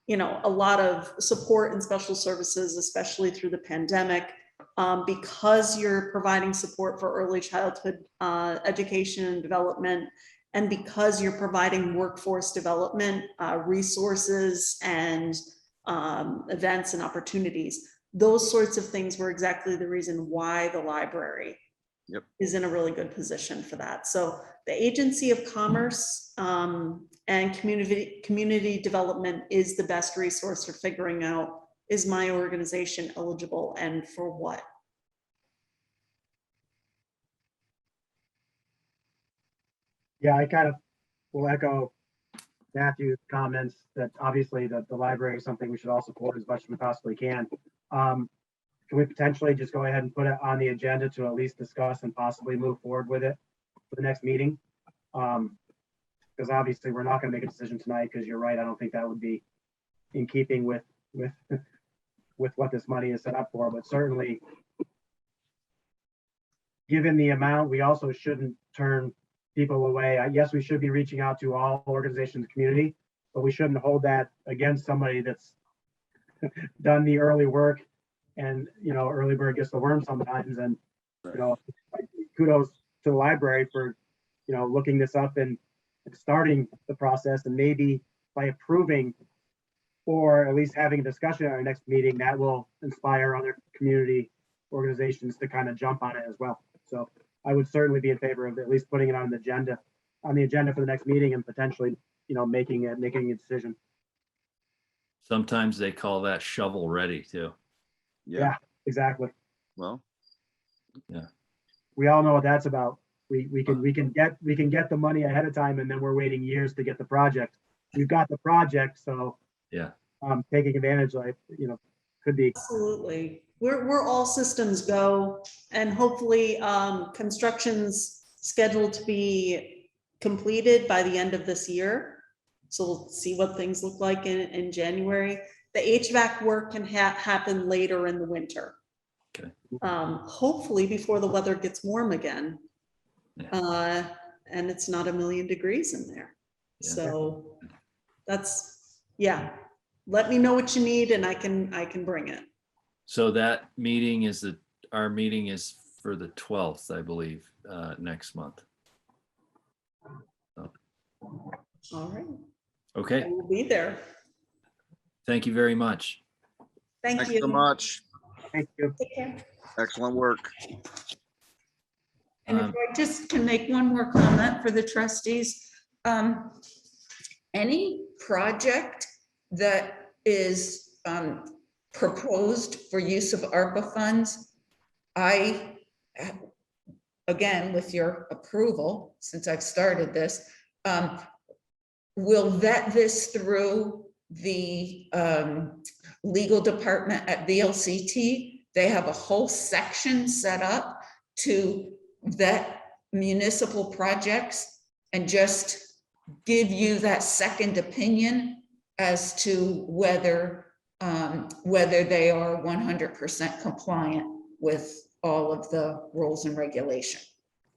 you know, a lot of support and special services, especially through the pandemic, because you're providing support for early childhood education and development, and because you're providing workforce development resources and events and opportunities, those sorts of things were exactly the reason why the library is in a really good position for that. So the Agency of Commerce and Community Development is the best resource for figuring out, is my organization eligible and for what? Yeah, I kind of will echo Matthew's comments that obviously the library is something we should all support as much as we possibly can. Can we potentially just go ahead and put it on the agenda to at least discuss and possibly move forward with it for the next meeting? Because obviously we're not going to make a decision tonight, because you're right, I don't think that would be in keeping with what this money is set up for, but certainly given the amount, we also shouldn't turn people away. Yes, we should be reaching out to all organizations in the community, but we shouldn't hold that against somebody that's done the early work. And, you know, early bird gets the worm sometimes. And, you know, kudos to the library for, you know, looking this up and starting the process, and maybe by approving or at least having a discussion at our next meeting, that will inspire other community organizations to kind of jump on it as well. So I would certainly be in favor of at least putting it on the agenda for the next meeting, and potentially, you know, making a decision. Sometimes they call that shovel ready too. Yeah, exactly. Well, We all know what that's about. We can get the money ahead of time, and then we're waiting years to get the project. We've got the project, so Yeah. Taking advantage, like, you know, could be. Absolutely. We're all systems go, and hopefully construction's scheduled to be completed by the end of this year. So we'll see what things look like in January. The HVAC work can happen later in the winter. Okay. Hopefully before the weather gets warm again. Yeah. And it's not 1,000,000 degrees in there. Yeah. So that's, yeah. Let me know what you need and I can bring it. So that meeting is our meeting is for the 12th, I believe, next month. All right. Okay. I will be there. Thank you very much. Thank thanks you. so much. Thank you. Take care. Excellent work. And if I just can make one more comment for the trustees. Any project that is proposed for use of ARPA funds, I, again, with your approval, since I've started this, will vet this through the legal department at VLCT. They have a whole section set up to vet municipal projects and just give you that second opinion as to whether they are 100% compliant with all of the rules and regulation.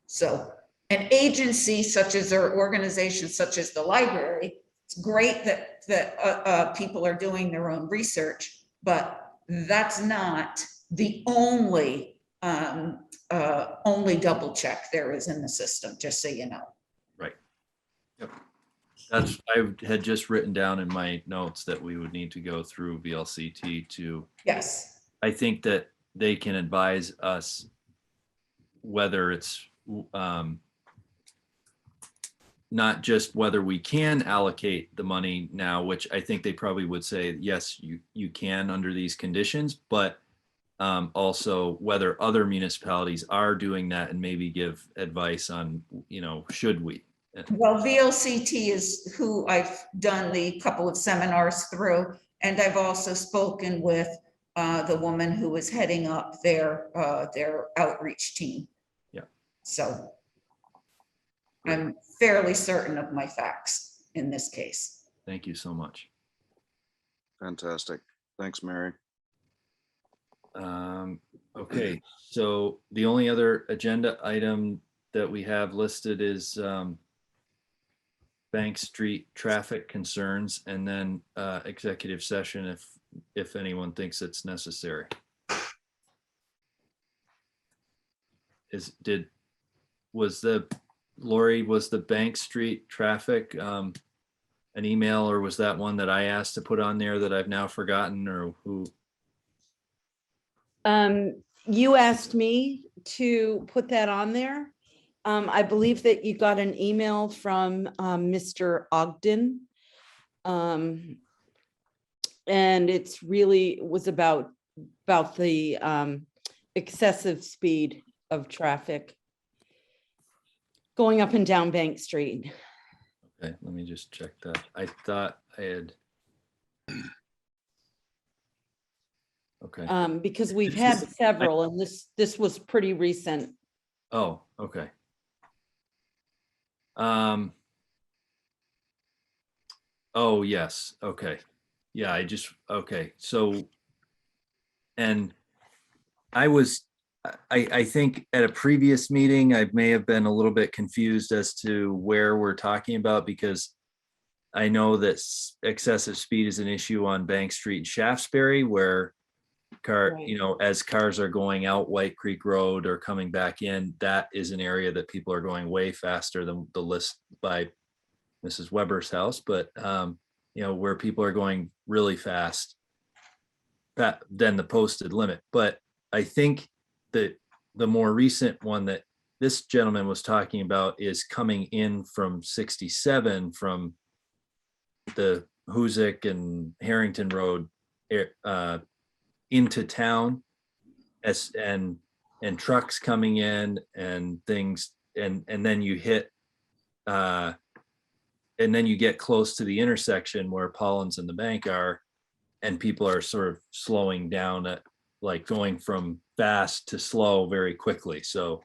So an agency such as, or organization such as the library, it's great that people are doing their own research, but that's not the only double check there is in the system, just so you know. Right. Yep. That's, I had just written down in my notes that we would need to go through VLCT to, Yes, I think that they can advise us whether it's not just whether we can allocate the money now, which I think they probably would say, yes, you can under these conditions, but also whether other municipalities are doing that and maybe give advice on, should we? well, VLCT is who I've done the couple of seminars through, and I've also spoken with the woman who was heading up their outreach team. Yeah. So I'm fairly certain of my facts in this case. Thank you so much. Fantastic. Thanks, Mary. Okay, so the only other agenda item that we have listed is Bank Street traffic concerns, and then executive session if anyone thinks it's necessary. Lori, was the Bank Street traffic an email, or was that one that I asked to put on there that I've now forgotten, or who? You asked me to put that on there. I believe that you got an email from Mr. Ogden. And it's really was about the excessive speed of traffic going up and down Bank Street. Okay, let me just check that. I thought I had. Okay. Because we've had several, and this was pretty recent. Oh, okay. Oh, yes. Okay. Yeah, okay. So, and I think at a previous meeting, I may have been a little bit confused as to where we're talking about, because I know that excessive speed is an issue on Bank Street and Shaftesbury, where Right. as cars are going out White Creek Road or coming back in, that is an area that people are going way faster than the list by Mrs. Weber's house, but where people are going really fast than the posted limit. But I think that the more recent one that this gentleman was talking about is coming in from 67 from the Hvac and Harrington Road into town, and trucks coming in and things, and then you hit and then you get close to the intersection where Pollins and the bank are, and people are sort of slowing down at, like, going from fast to slow very quickly. So,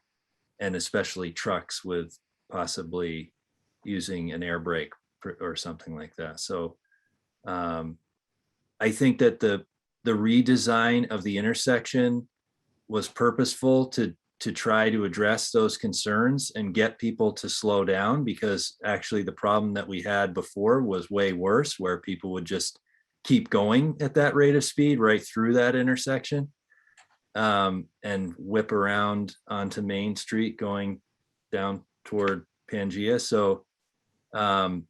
and especially trucks with possibly using an air brake or something like that. So I think that the redesign of the intersection was purposeful to try to address those concerns and get people to slow down, because actually the problem that we had before was way worse, where people would just keep going at that rate of speed right through that intersection, and whip around onto Main Street going down toward Pangea. So I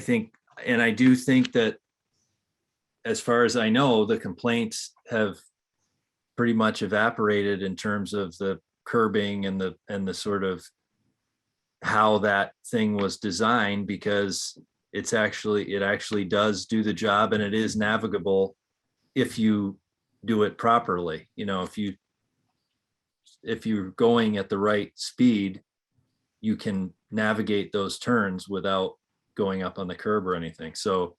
think, and I do think that, as far as I know, the complaints have pretty much evaporated in terms of the curbing and the sort of how that thing was designed, because it actually does do the job, and it is navigable if you do it properly. If you're going at the right speed, you can navigate those turns without going up on the curb or anything. So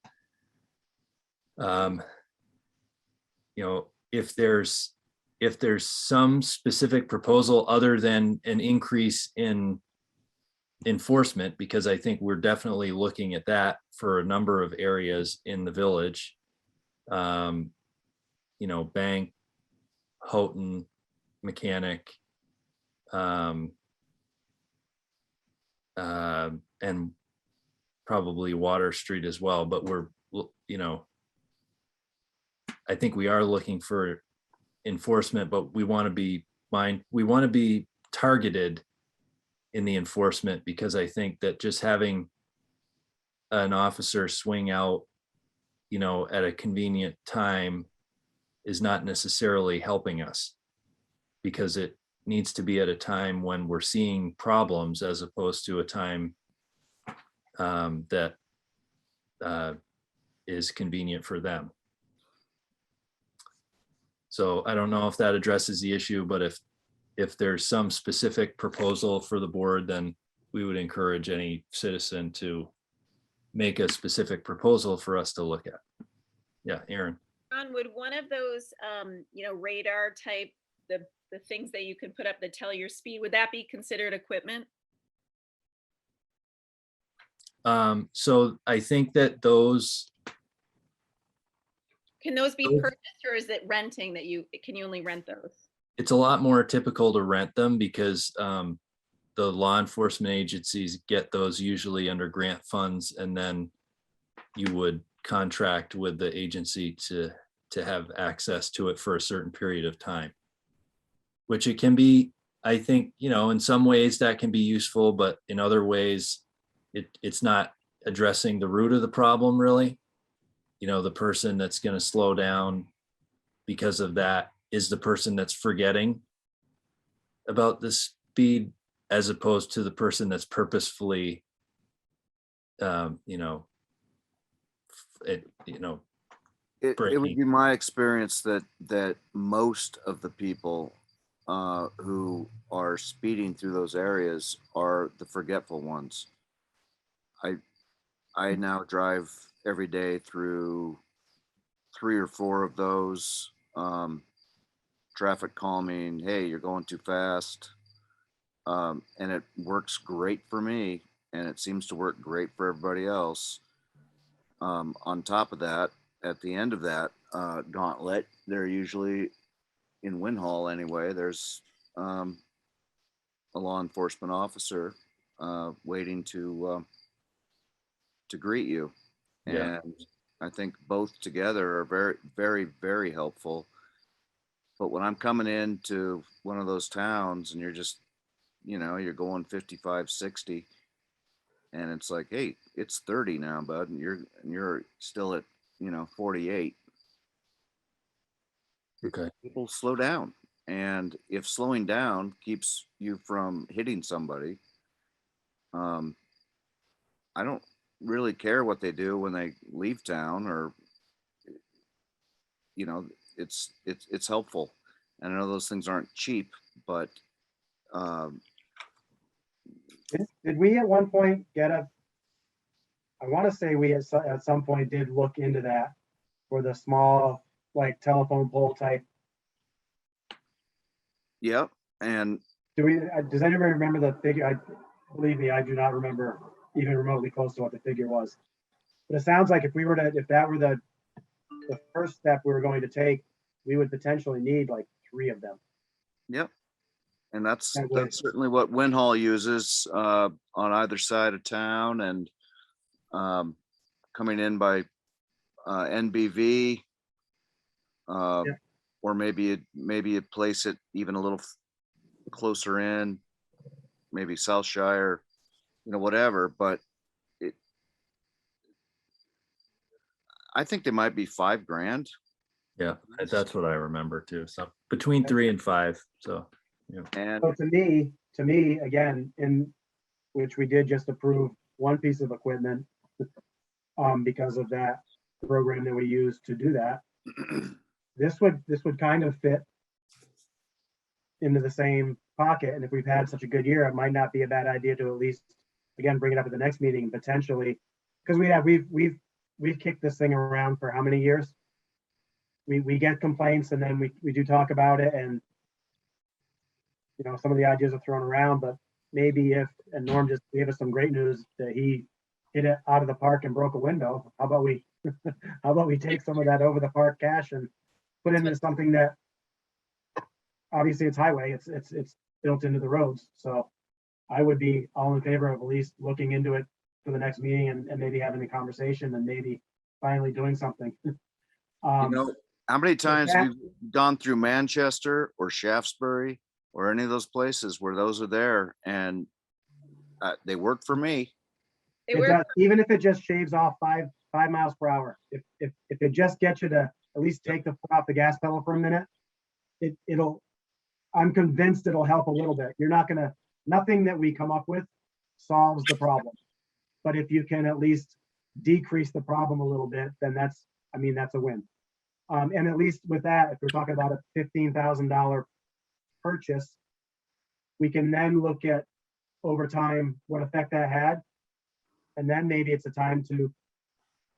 if there's if there's some specific proposal other than an increase in enforcement, because I think we're definitely looking at that for a number of areas in the village. You know, Bank, Houghton, Mechanic, and probably Water Street as well, but we're, you know, I think we are looking for enforcement, but we want to be targeted in the enforcement, because I think that just having an officer swing out, you know, at a convenient time is not necessarily helping us, because it needs to be at a time when we're seeing problems as opposed to a time that is convenient for them. So I don't know if that addresses the issue, but if there's some specific proposal for the board, then we would encourage any citizen to make a specific proposal for us to look at. Yeah, Aaron. Ron, would one of those, radar type, the things that you could put up that tell your speed, would that be considered equipment? So I think that those, Can those be Those- purchased, or is it renting that can you only rent those? it's a lot more typical to rent them, because the law enforcement agencies get those usually under grant funds, and then you would contract with the agency to have access to it for a certain period of time. Which it can be, I think, you know, in some ways that can be useful, but in other ways, it's not addressing the root of the problem, really. You know, the person that's going to slow down because of that is the person that's forgetting about the speed, as opposed to the person that's purposefully, It would breaking. be my experience that most of the people who are speeding through those areas are the forgetful ones. I now drive every day through 3 or 4 of those. Traffic calming, hey, you're going too fast. And it works great for me, and it seems to work great for everybody else. On top of that, at the end of that gauntlet, they're usually in Winhall anyway, there's a law enforcement officer waiting to greet you. Yeah. And I think both together are very, very, very helpful. But when I'm coming into one of those towns and you're just, you're going 55, 60, and it's like, hey, it's 30 now, bud, and you're still at, 48. Okay. People slow down. And if slowing down keeps you from hitting somebody, I don't really care what they do when they leave town, or, it's helpful. And I know those things aren't cheap, but Did we at one point I want to say we at some point did look into that for the small, like telephone pole type. yep. And Does anybody remember the figure? Believe me, I do not remember even remotely close to what the figure was. But it sounds like if that were the first step we were going to take, we would potentially need like 3 of them. yep. And that's That way. certainly what Winhall uses on either side of town, and coming in by NBV, or maybe you place it even a little closer in, maybe Southshire, whatever. But I think they might be $5,000. Yeah, that's what I remember too. So between 3 and 5. So, yeah. And So to me, again, in which we did just approve one piece of equipment, because of that program that we use to do that. This would kind of fit into the same pocket. And if we've had such a good year, it might not be a bad idea to at least, again, bring it up at the next meeting potentially, because we've kicked this thing around for how many years? we get complaints and then we do talk about it, and some of the ideas are thrown around, but maybe and Norm just gave us some great news that he hit it out of the park and broke a window. How about we take some of that over the park cash and put it into something that, obviously it's highway, it's built into the roads. So I would be all in favor of at least looking into it for the next meeting and maybe having a conversation and maybe finally doing something. You know, how many times that- have you gone through Manchester or Shaftesbury or any of those places where those are there, and they work for me. They It were, does, even if it just shaves off 5 miles per hour. If it just gets you to at least take the foot off the gas pedal for a minute, I'm convinced it'll help a little bit. Nothing that we come up with solves the problem. But if you can at least decrease the problem a little bit, then that's a win. And at least with that, if we're talking about a $15,000 purchase, we can then look at over time what effect that had. And then maybe it's a time to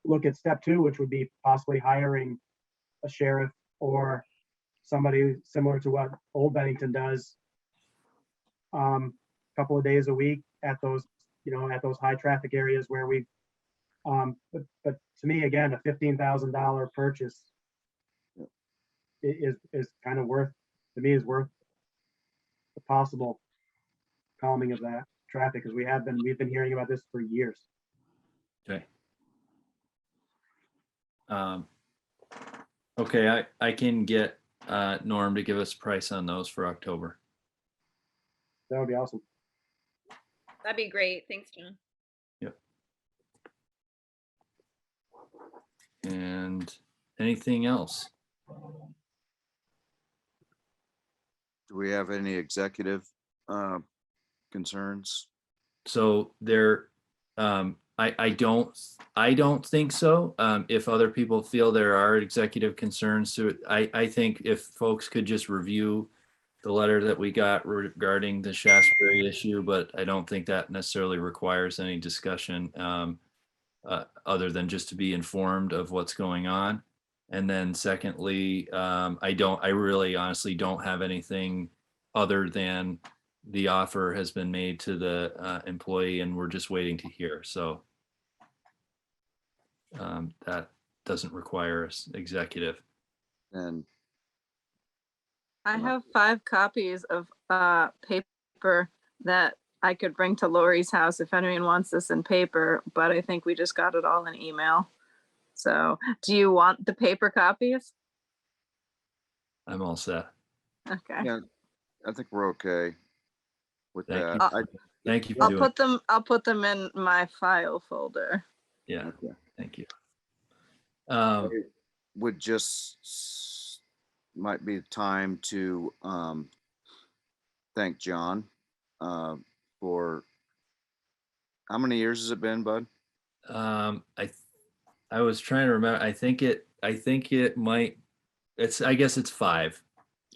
look at step 2, which would be possibly hiring a sheriff or somebody similar to what Old Bennington does, a couple of days a week at those high traffic areas where we, but to me, again, a $15,000 purchase is kind of worth the possible calming of that traffic, because we've been hearing about this for years. Okay. Okay, I can get Norm to give us a price on those for October. That would be awesome. that'd be great. Thanks, John. And anything else? Do we have any executive concerns? So I don't think so. If other people feel there are executive concerns to it, I think if folks could just review the letter that we got regarding the Shaftesbury issue, but I don't think that necessarily requires any discussion other than just to be informed of what's going on. And then secondly, I really honestly don't have anything other than the offer has been made to the employee and we're just waiting to hear. So that doesn't require us executive. And I have 5 copies of paper that I could bring to Lori's house if anyone wants this in paper, but I think we just got it all in email. So do you want the paper copies? I'm all set. Okay. yeah, I think we're okay with Thank that. you. Thank you for doing. I'll put them in my file folder. Yeah, Okay. thank you. Would just might be time to thank John for how many years has it been, bud? I was trying to remember. I think it might. I guess it's 5.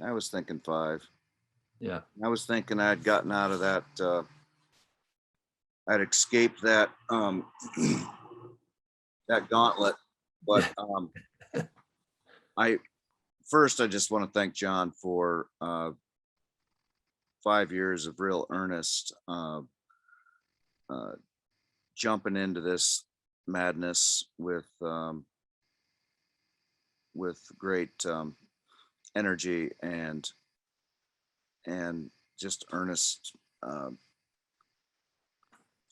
I was thinking 5. Yeah. I was thinking I'd gotten out of that. I'd escaped that that gauntlet, but I just want to thank John for 5 years of real earnest jumping into this madness with great energy and just earnest. I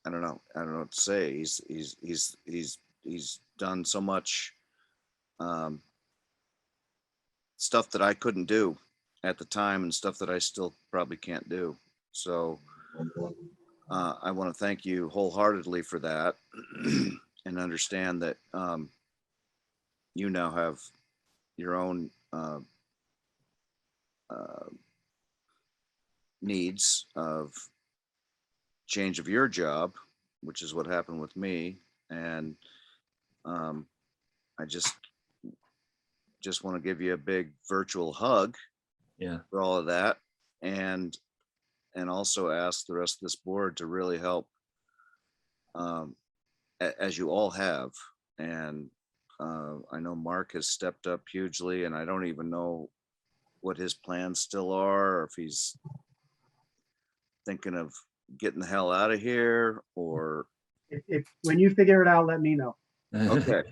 don't know what to say. He's done so much stuff that I couldn't do at the time and stuff that I still probably can't do. So I want to thank you wholeheartedly for that and understand that you now have your own needs of change of your job, which is what happened with me. And I just want to give you a big virtual hug for all of that. And also ask the rest of this board to really help as you all have, and I know Mark has stepped up hugely, and I don't even know what his plans still are, or if he's thinking of getting the hell out of here, or, When you figure it out, let me know. okay.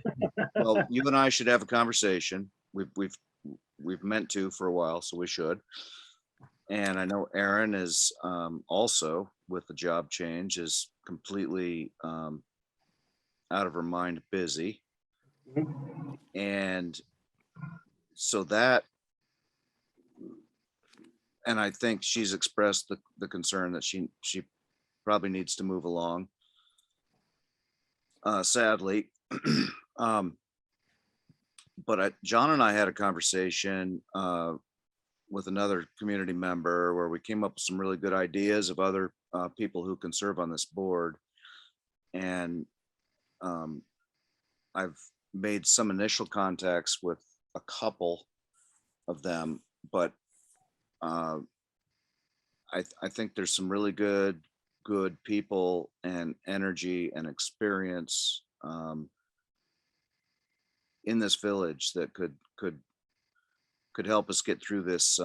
Well, you and I should have a conversation. We've meant to for a while, so we should. And I know Erin is also, with the job change, is completely out of her mind busy. And so that, and I think she's expressed the concern that she probably needs to move along. Sadly. But John and I had a conversation with another community member where we came up with some really good ideas of other people who can serve on this board. And I've made some initial contacts with a couple of them, but I think there's some really good people and energy and experience in this village that could help us get through this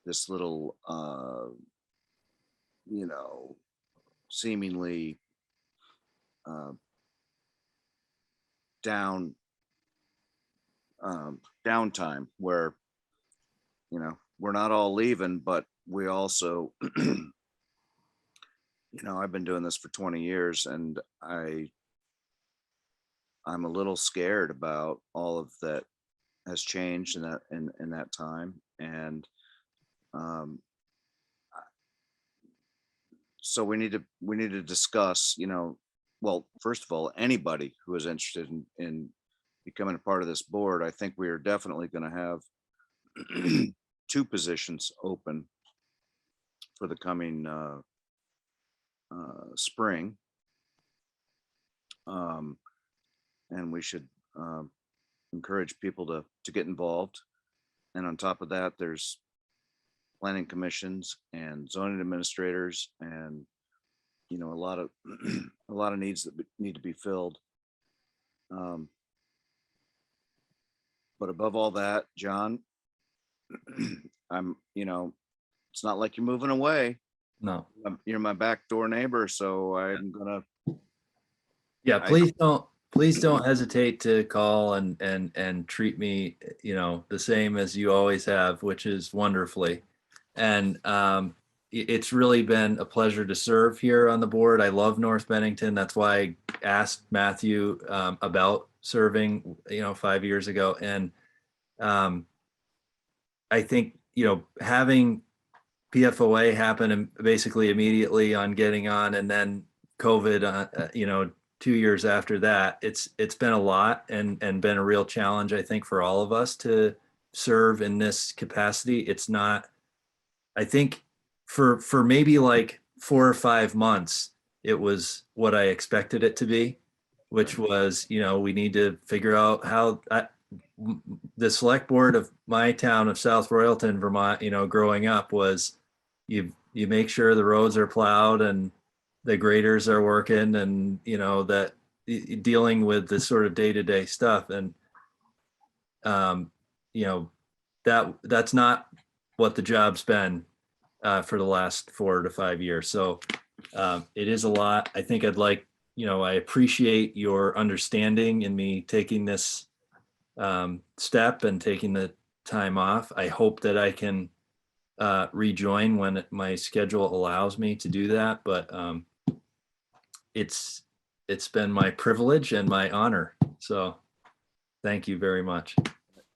this little seemingly downtime where we're not all leaving, but we also I've been doing this for 20 years, and I'm a little scared about all of that has changed in that time. And so we need to discuss, well, first of all, anybody who is interested in becoming a part of this board, I think we are definitely going to have 2 positions open for the coming spring. And we should encourage people to get involved. And on top of that, there's planning commissions and zoning administrators, and a lot of needs that need to be filled. But above all that, John, it's not like you're moving away. No. You're my backdoor neighbor, so I'm gonna. Yeah, please don't hesitate to call and treat me, the same as you always have, which is wonderfully. And it's really been a pleasure to serve here on the board. I love North Bennington. That's why I asked Matthew about serving, 5 years ago. And I think, having PFOA happen basically immediately on getting on, and then COVID, 2 years after that, it's been a lot and been a real challenge, I think, for all of us to serve in this capacity. It's not, I think for maybe like 4 or 5 months, it was what I expected it to be, which was, we need to figure out how the select board of my town of South Royalton, Vermont, growing up was you make sure the roads are plowed and the graders are working, and that dealing with this sort of day-to-day stuff. And that's not what the job's been for the last 4 to 5 years. So it is a lot. I think I appreciate your understanding in me taking this step and taking the time off. I hope that I can rejoin when my schedule allows me to do that. But it's been my privilege and my honor. So thank you very much.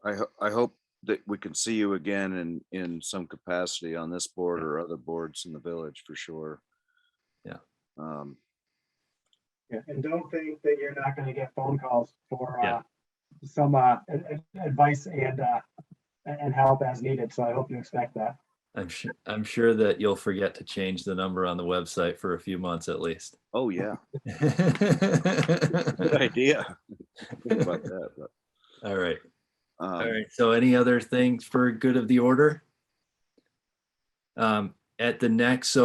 I hope that we can see you again in some capacity on this board or other boards in the village, for sure. Yeah. Yeah, and don't think that you're not going to get phone calls for Yeah. some advice and help as needed. So I hope you expect that. I'm sure that you'll forget to change the number on the website for a few months at least. Oh yeah, good idea. Think about that. But, All right. All right. So any other things for good of the order? At the next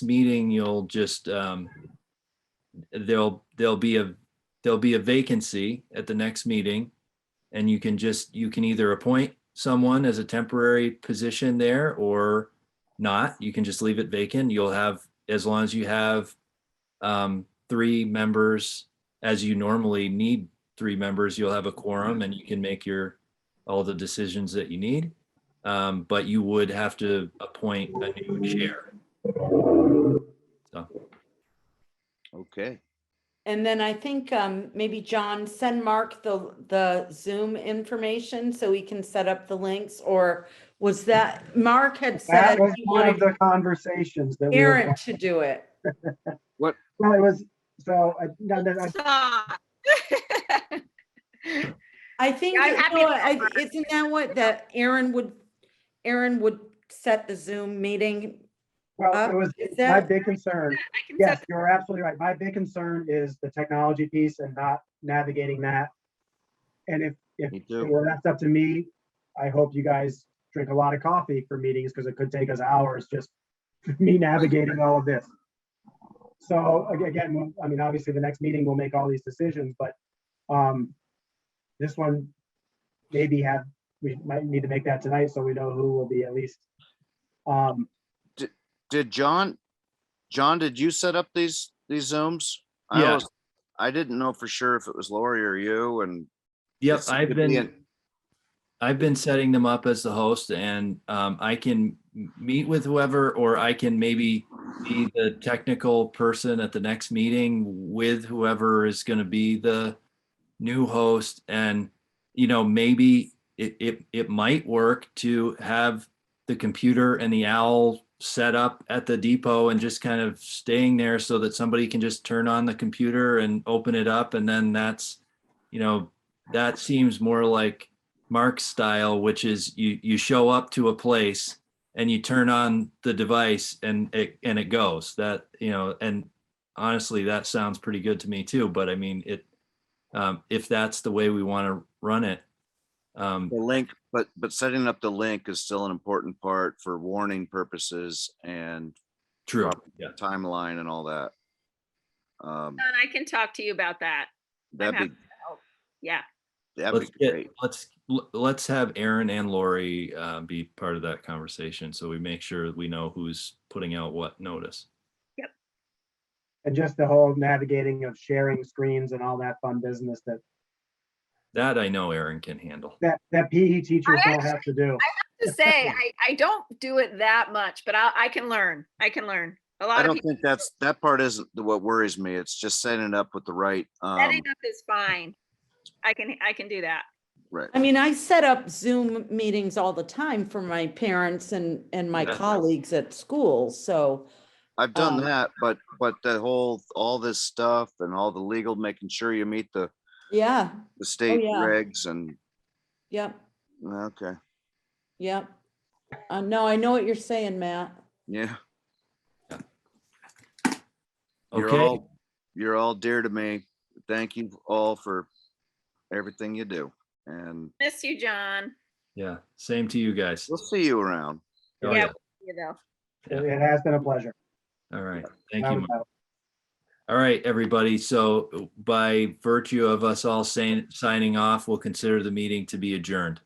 meeting, you'll just there'll be there'll be a vacancy at the next meeting. And you can either appoint someone as a temporary position there or not. You can just leave it vacant. You'll have, as long as you have 3 members, as you normally need 3 members, you'll have a quorum and you can make all the decisions that you need. But you would have to appoint a new chair. So, Okay. And then I think maybe John, send Mark the Zoom information so he can set up the links, or was that, Mark had That said was he one of wanted the conversations that we were. Aaron to do it. Well, it was, so, Stop. I think, Yeah, I'm happy to help, isn't that what, that Aaron would set the Zoom meeting well, it was Is my that- big concern. I can Yes, set, you're absolutely right. My big concern is the technology piece and not navigating that. And if Me it too. were left up to me, I hope you guys drink a lot of coffee for meetings because it could take us hours just me navigating all of this. So again, I mean, obviously the next meeting will make all these decisions, but this one we might need to make that tonight so we know who will be at least. Did John, did you set up these Zooms? Yeah. I didn't know for sure if it was Lori or you, and yep, It's gonna be I've been setting them up as the host, and I can meet with whoever, or I can maybe be the technical person at the next meeting with whoever is going to be the new host. And, maybe it might work to have the computer and the owl set up at the depot and just kind of staying there so that somebody can just turn on the computer and open it up. And then that's, that seems more like Mark's style, which is you show up to a place and you turn on the device and it goes. That, and honestly, that sounds pretty good to me too. But I mean, if that's the way we want to run it. the link, but setting up the link is still an important part for warning purposes and True. proper Yeah. timeline and all that. and I can talk to you about that. That'd happy be, Yeah. that'd be great. Let's have Aaron and Lori be part of that conversation, so we make sure we know who's putting out what notice. And just the whole navigating of sharing screens and all that fun business That I know Aaron can handle. that PE teachers don't have to do. To say, I don't do it that much, but I can learn. I can learn. A lot I of don't people, think that part isn't what worries me. It's just setting it up with the right, setting up is fine. I can do that. right. I mean, I set up Zoom meetings all the time for my parents and my Yeah. colleagues at school, so. I've done um, that, but all this stuff and all the legal, making sure you meet the Yeah, state yeah. regs and, yep, okay, yep. No, I know what you're saying, Matt. yeah. Okay. You're all dear to me. Thank you all for everything you do. And Miss you, John. Yeah. Same to you guys. we'll see you around. Oh, Yeah. yeah. You know. Yeah. It has been a pleasure. All right. Thank Without you. a Mark. doubt. All right, everybody. So by virtue of us all signing off, we'll consider the meeting to be adjourned.